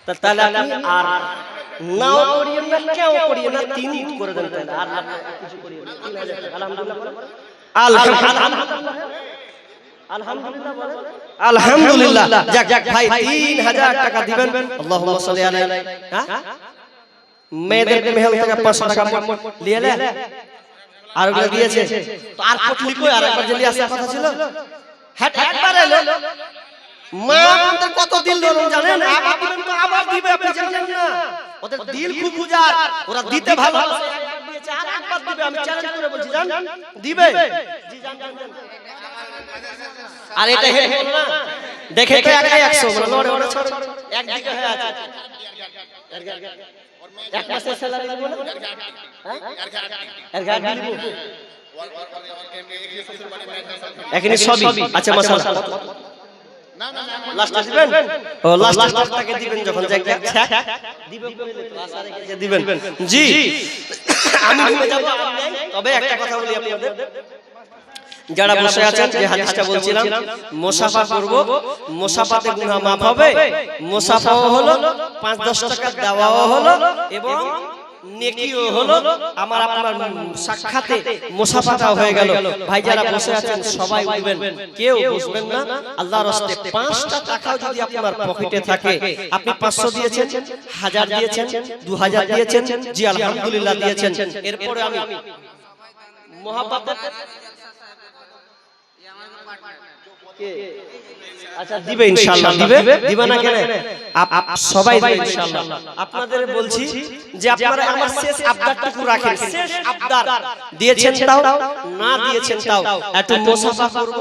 S1: তাহলে আপনি আর নাও করিয়েন না কেউ করিয়েন না 3 করে দেন তাহলে আর কিছু করিয়েন না 3000 টাকা আলহামদুলিল্লাহ আলহামদুলিল্লাহ যাক ভাই 3000 টাকা দিবেন আল্লাহুম্মা সাল্লি আলাইহি হ্যাঁ মেয়েদের মেহল থেকে 500 টাকা নিয়ে লে আর ওগুলো দিয়েছে তো আর কতলি কই আর একবার জেলি আসা কথা ছিল হ্যাঁ একবার এলো মা আমাদের কত দিল জানেন আবার দিবেন তো আবার দিবে আপনি জানেন না ওদের দিল খুব উজাড় ওরা দিতে ভালো একবার দিয়েছে আর একবার দিবে আমি চ্যালেঞ্জ করে বলছি জান দিবে জি জান আর এটা হে বল না দেখে তো একাই 100 মানে লড়ে ওরে ছোট একদিকে হয়ে আছে এক মাসের স্যালারি দিব না হ্যাঁ এর গাড়ি দিব এখানে সবই আচ্ছা মাশাআল্লাহ লাস্ট দিবেন ও লাস্ট টাকা দিবেন যখন জায়গা দিবেন দিবেন জি আমি ঘুরে যাব তবে একটা কথা বলি আপনাদের যারা বসে আছেন যে হাদিসটা বলছিলাম মুসাফা করব মুসাফাতে গুনাহ maaf হবে মুসাফাও হলো 5-10 টাকা দেওয়াও হলো এবং নেকিও হলো আমার আপনার সাক্ষাতে মুসাফাটাও হয়ে গেল ভাই যারা বসে আছেন সবাই উঠবেন কেউ বসবেন না আল্লাহর রাস্তে 5টা টাকাও যদি আপনার পকেটে থাকে আপনি 500 দিয়েছেন 1000 দিয়েছেন 2000 দিয়েছেন জি আলহামদুলিল্লাহ দিয়েছেন এরপরে আমি মোহাব্বত আচ্ছা দিবে ইনশাআল্লাহ দিবে না কেন সবাই দিবে ইনশাআল্লাহ আপনাদের বলছি যে আপনারা আমার শেষ আবদারটুকু রাখেন শেষ আবদার দিয়েছেন তাও না দিয়েছেন তাও একটু মুসাফা করব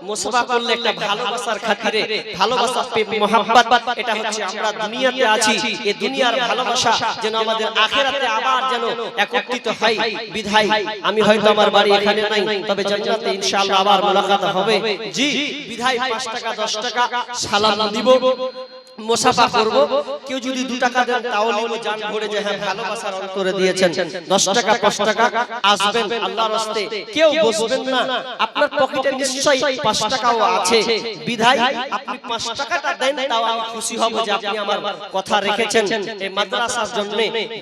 S1: মুসাফা করলে একটা ভালোবাসার খাতিরে ভালোবাসা প্রেম mohabbat এটা হচ্ছে আমরা দুনিয়াতে আছি এই দুনিয়ার ভালোবাসা যেন আমাদের আখিরাতে আবার যেন একত্রিত হয় বিধায় আমি হয়তো আমার বাড়ি এখানে নাই তবে জান্নাতে ইনশাআল্লাহ আবার মুলাকাত হবে জি বিধায় 5 টাকা 10 টাকা সালাম দিব মুসাফা করব কেউ যদি 2 টাকা দেন তাও নিব জান ভরে যে হ্যাঁ ভালোবাসার অন্তরে দিয়েছেন 10 টাকা 5 টাকা আসবেন আল্লাহর রাস্তে কেউ বসবেন না আপনার পকেটে নিশ্চয়ই 5 টাকাও আছে বিধায় আপনি 5 টাকাটা দেন তাও আমি খুশি হব যে আপনি আমার কথা রেখেছেন এই মাদ্রাসার জন্য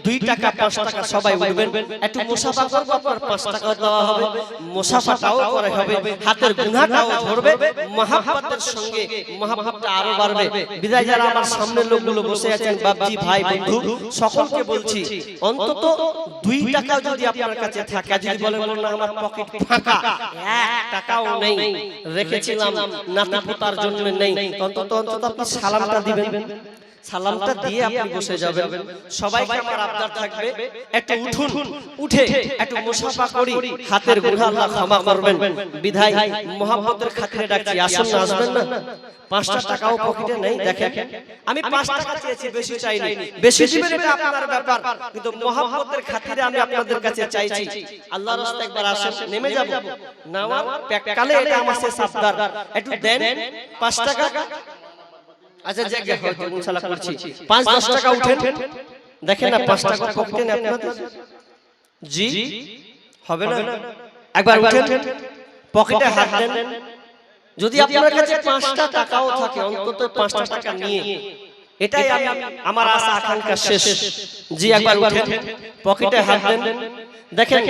S1: 2 টাকা 5 টাকা সবাই উঠবেন একটু মুসাফা করব আপনার 5 টাকা দেওয়া হবে মুসাফাটাও করা হবে হাতের গুনাহটাও ঝরবে mohabbaতের সঙ্গে mohabbatটা আরো বাড়বে বিধায় যারা আমার সামনে লোকগুলো বসে আছেন বাপজি ভাই বন্ধু সকলকে বলছি অন্তত 2 টাকা যদি আপনার কাছে থাকে যদি বলেন না আমার পকেট ফাঁকা 1 টাকাও নেই রেখেছিলাম নাতি পোতার জন্য নেই অন্তত আপনি সালামটা দিবেন সালামটা দিয়ে আপনি বসে যাবেন। সবাইকে আমার আবদার থাকবে একটু উঠুন, উঠে একটু মুসাফা করি, হাতের গুনাহ আল্লাহ ক্ষমা করবেন বিধায় মোহাম্মতের খাতিরে ডাকছি, আসুন না, আসবেন না? 5টা টাকাও পকেটে নেই, দেখেন আমি 5 টাকা চেয়েছি, বেশি চাইনি, বেশি দিবেন এটা আপনার ব্যাপার, কিন্তু মোহাম্মতের খাতিরে আমি আপনাদের কাছে চাইছি আল্লাহর রাস্তায় একবার আসেন, নেমে যাব নাওয়ার প্যাকালে, এটা আমার শেষ আবদার, একটু দেন 5 টাকা। আচ্ছা জায়গা হয়তো ইনশাআল্লাহ করছি, 5-10 টাকা উঠেন, দেখেন না 5 টাকা পকেটে নেই আপনাদের, জি হবে না? একবার উঠেন, পকেটে হাত দেন, যদি আপনার কাছে 5টা টাকাও থাকে অন্তত 5টা টাকা নিয়ে, এটাই আমি আমার আশা আকাঙ্ক্ষা শেষ। জি একবার উঠেন, পকেটে হাত দেন, দেখেন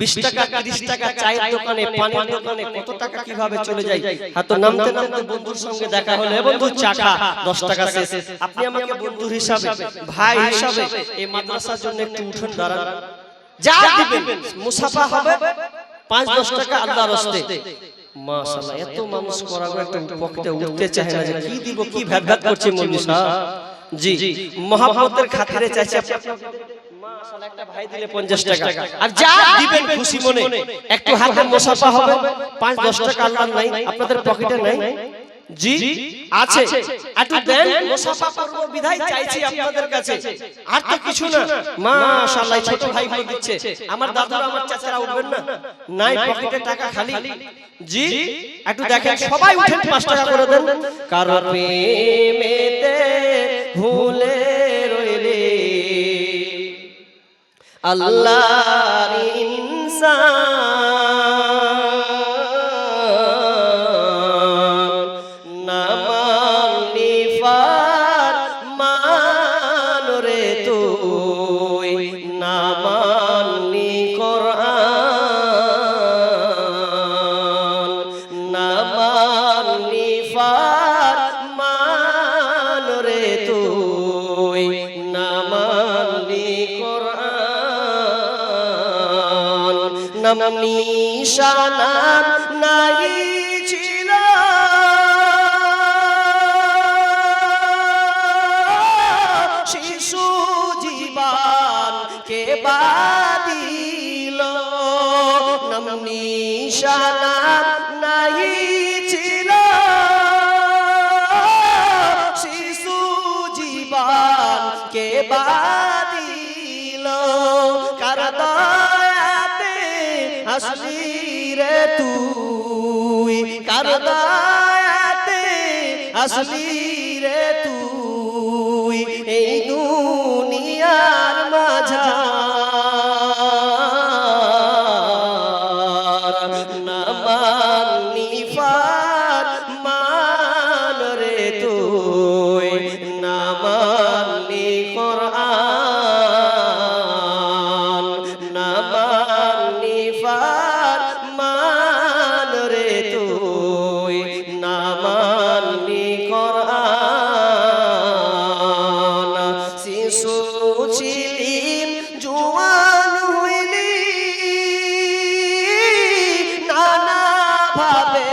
S1: 20 টাকা 30 টাকা চায়ের দোকানে, পানির দোকানে কত টাকা কিভাবে চলে যায়। হয়তো নামতে নামতে বন্ধুর সঙ্গে দেখা হলো, এ বন্ধু চা খা, 10 টাকা শেষ। আপনি আমাকে বন্ধু হিসাবে, ভাই হিসাবে এই মাদ্রাসার জন্য একটু উঠুন, দাঁড়ান, যা দিবেন মুসাফা হবে 5-10 টাকা আল্লাহর রাস্তায়। মাশাআল্লাহ, এত মানুষ করাগো একটা পকেটে উঠতে চায় না, যে কি দিব, কি ভ্যাট করছে মৌলভী সাহেব। জি মোহাম্মতের খাতিরে চাইছি মাশাআল্লাহ, একটা ভাই দিলে 50 টাকা, আর যা দিবেন খুশি মনে, একটু হাতে মুসাফা হবে, 5-10 টাকা আল্লাহর নাই, আপনাদের পকেটে নাই, জি আছে, একটু দেন, মুসাফা করব বিধায় চাইছি আপনাদের কাছে, আর তো কিছু না। মাশাআল্লাহ, ছোট ভাইগুলো দিচ্ছে, আমার দাদুরা আমার চাচারা উঠবেন না, নাই পকেটে টাকা খালি, জি একটু দেখেন, সবাই উঠেন, 5 টাকা করে দেন। কারো প্রেমেতে ভুলে রইলে আল্লাহর ইনসান, না মানলি ফরমান রে তুই, না মানলি কোরআন, না মানলি ফরমান রে তুই, না মানলি কোরআন, নাম নিশানা নাই ছিল শিশু জীবন কে বাদিল, নাম নিশানা নাই ছিল শিশু জীবন কে বাদিল, কার দয়াতে আসলি রে তুই, কার দয়াতে আসলি রে তুই, এই দুনিয়ার মাঝার, না মানলি ফরমান রে তুই, না মানলি কোরআন, না মানলি ফরমান রে তুই, না মানলি কোরআন, শিশু ছিলিম জোয়ান হইলি, নানা ভাবে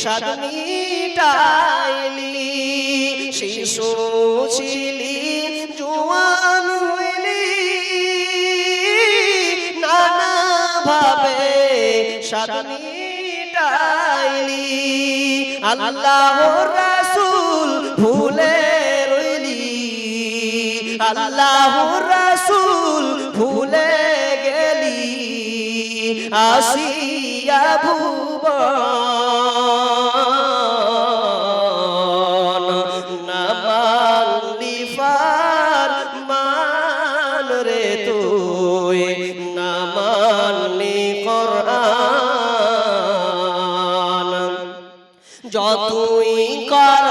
S1: স্বাদ মিটাইলি, শিশু ছিলি জোয়ান হইলি, নানা ভাবে স্বাদ মিটাইলি, আল্লাহর রাসূল ভুলে রইলি, আল্লাহর রাসূল ভুলে গেলি, আসিয়া ভুবন, না মানলি ফরমান রে তুই, না মানলি কোরআন, যতই কর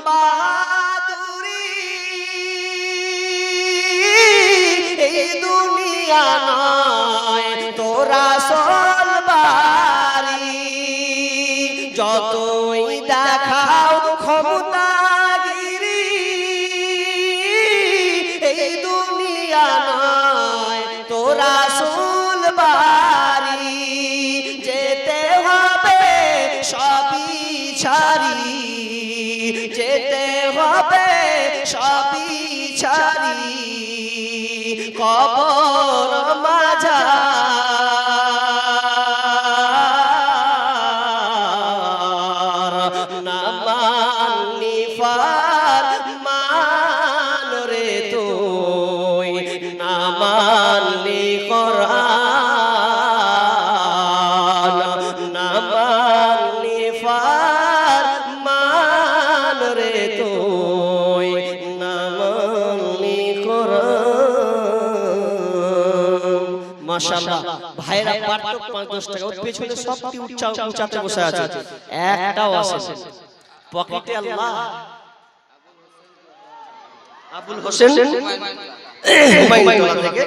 S1: বাহাদুরি এই দুনিয়া নয় তোরা আসল বাড়ি, যতই দেখাও ক্ষমতাগিরি এই দুনিয়া নয় তোরা আসল বাড়ি, যেতে হবে সবই ছাড়ি, যেতে হবে সবই ছাড়ি কবর মাঝার না মানলি ফরমান রে তুই না মানলি কোরআন না মানলি ফরমান রে তুই না মানলি কোরআন। মাশাআল্লাহ ভাইরা পারতো 5-10 টাকা ওর পেছনে সবটি উচ্চাতে বসে আছে, একটাও আসে পকেটে। আল্লাহ আবুল হোসেন হুমায়ুনটোলা থেকে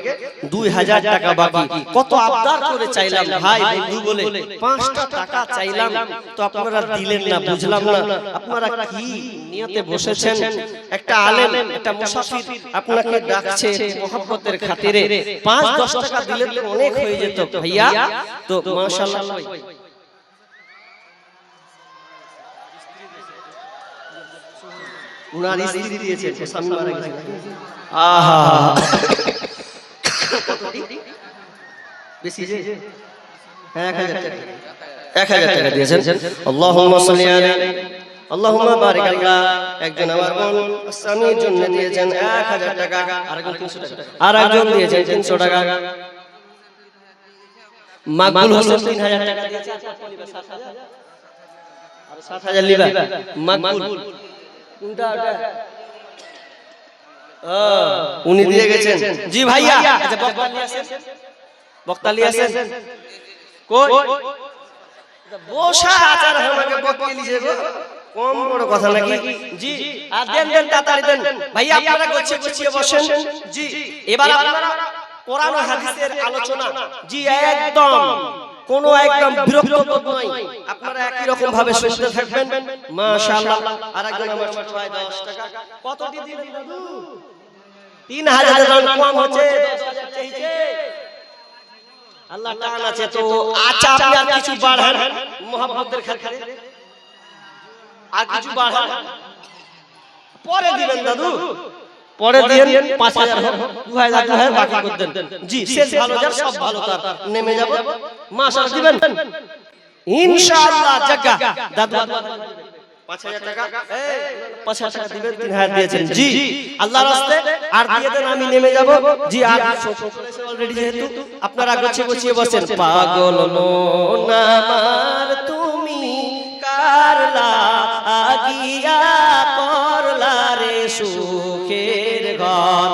S1: 2000 টাকা বাকি। কত আবদার করে চাইলাম ভাই বন্ধু বলে 5টা টাকা চাইলাম, তো আপনারা দিলেন না, বুঝলাম না আপনারা কি নিয়তে বসেছেন। একটা আলেম একটা মুসাফির আপনাকে ডাকছে মোহাব্বতের খাতিরে, 5-10 টাকা দিলে তো অনেক হয়ে যেত ভাইয়া। তো মাশাআল্লাহ উনার স্ত্রী দিয়েছে, স্বামী মারা গেছে। আহা বেশি যে 1000 টাকা দিয়েছেন। আল্লাহুম্মা সাল্লি আলাইহি আল্লাহুম্মা বারিক আল্লাহ। একজন আমার বোন স্বামীর জন্য দিয়েছেন 1000 টাকা, আরেকজন 300 টাকা, আরেকজন দিয়েছেন 300 টাকা। মাকবুল হোসেন 3000 টাকা দিয়েছেন, 7000 লিবা মাকবুল কোনটা ওটা উনি দিয়ে গেছেন। জি ভাইয়া, আচ্ছা বক্তা নিয়ে আসেন কই বসা আচার আমাকে বক্তা লিয়ে গো, কম বড় কথা নাকি? জি আর দেন দেন তাড়াতাড়ি দেন ভাইয়া, আপনারা গুছিয়ে বসেন। জি এবার আপনারা কোরআন ও হাদিসের আলোচনা, জি একদম কোনো একদম বিরক্তবোধ নয়, আপনারা একই রকম ভাবে শুনতে থাকবেন। মাশাআল্লাহ। আরেকজন আমার ছোট ভাই 10 টাকা কত দিলেন দাদু? 3000 কম হচ্ছে, 10000 চাইছে। আল্লাহ টান আছে তো আচ্ছা আপনি আর কিছু বাড়ান মোহাব্বতের খাতিরে, আর কিছু বাড়ান পরে দিবেন দাদু, পরে দিয়েন 5000 হোক 2000 বাকি করে দেন। জি শেষ ভালো যার সব ভালো তার নেমে যাব। মাশাআল্লাহ দিবেন ইনশাআল্লাহ। জায়গা দাদু 5000 টাকা 5000 টাকা দিবেন, 3000 দিয়েছেন। জি আল্লাহর রাস্তায় আর দিয়ে দেন, আমি নেমে যাব। জি আর অলরেডি যেহেতু আপনারা গুছিয়ে বসেন। পাগল মন আমার তুমি কারলা আগিয়া করলা রে সুখের ঘর।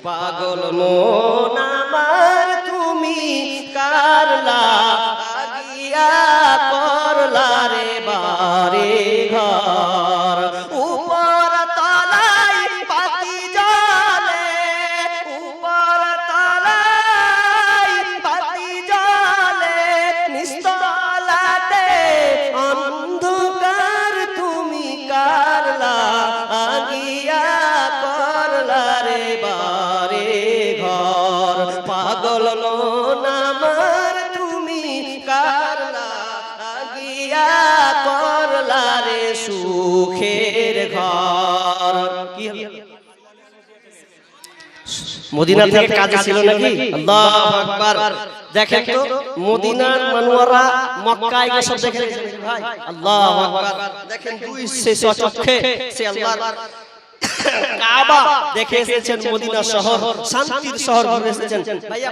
S1: পাগল মন আমার তুমি কারলা আগিয়া করলা রে বারে ঘর। উপর তলায় বাতি জ্বলে, উপর তলায় বাতি জ্বলে, নিস্তলাতে অন্ধকার তুমি কারলা আগিয়া করলা রে বারে ঘর। পাগল মন আমার তুমি কারলা আগিয়া করলা রে সুখের ঘর। কি মদিনা থেকে কাজ ছিল নাকি? আল্লাহু আকবার। দেখেন তো মদিনার মানুয়ারা মক্কায় গিয়ে সব দেখে ভাই, আল্লাহু আকবার। দেখেন দুই সে চক্ষে সে আল্লাহর কাবা দেখে এসেছেন, মদিনা শহর শান্তির শহর ঘুরে এসেছেন। ভাইয়া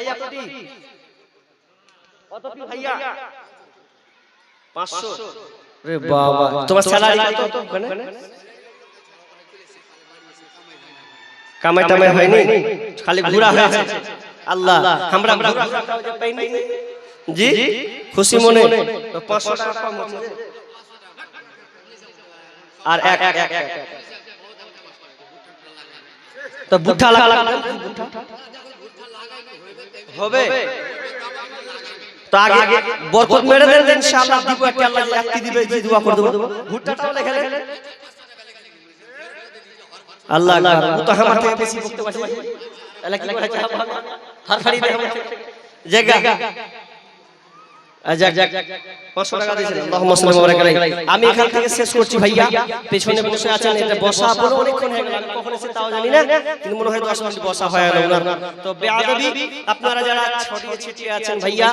S1: কতটি ভাইয়া? 500। রে বাবা, তোমার স্যালারি কত ওখানে? কামাই টামাই হয়নি, খালি ঘোরা হয়েছে। আল্লাহ আমরা পাইনি। জি খুশি মনে 500 টাকা কম হচ্ছে। আর এক তো বুঠা লাগালেন হবে তো আগে বরকত মেরে দেন ইনশাআল্লাহ। দিব একটা আল্লাহ একটি দিবে, জি দোয়া করে দেব। ভুট্টাটাও লেখেন আল্লাহ ও তো আমার থেকে বেশি বলতে পারছে। তাহলে কি করে হারফাড়ি দে জায়গা যাক 500 টাকা দিয়েছেন আল্লাহুম্মা সাল্লি ওয়া বারিক আলাইহি। আমি এখান থেকে শেষ করছি ভাইয়া, পেছনে বসে আছেন, এটা বসা বলে অনেকক্ষণ হয়ে গেল, আমি কখন এসে তাও জানি না, কিন্তু মনে হয় 10 মিনিট বসা হয়ে গেল ওনার। তো বেয়াদবি আপনারা যারা ছড়িয়ে ছিটিয়ে আছেন ভাইয়া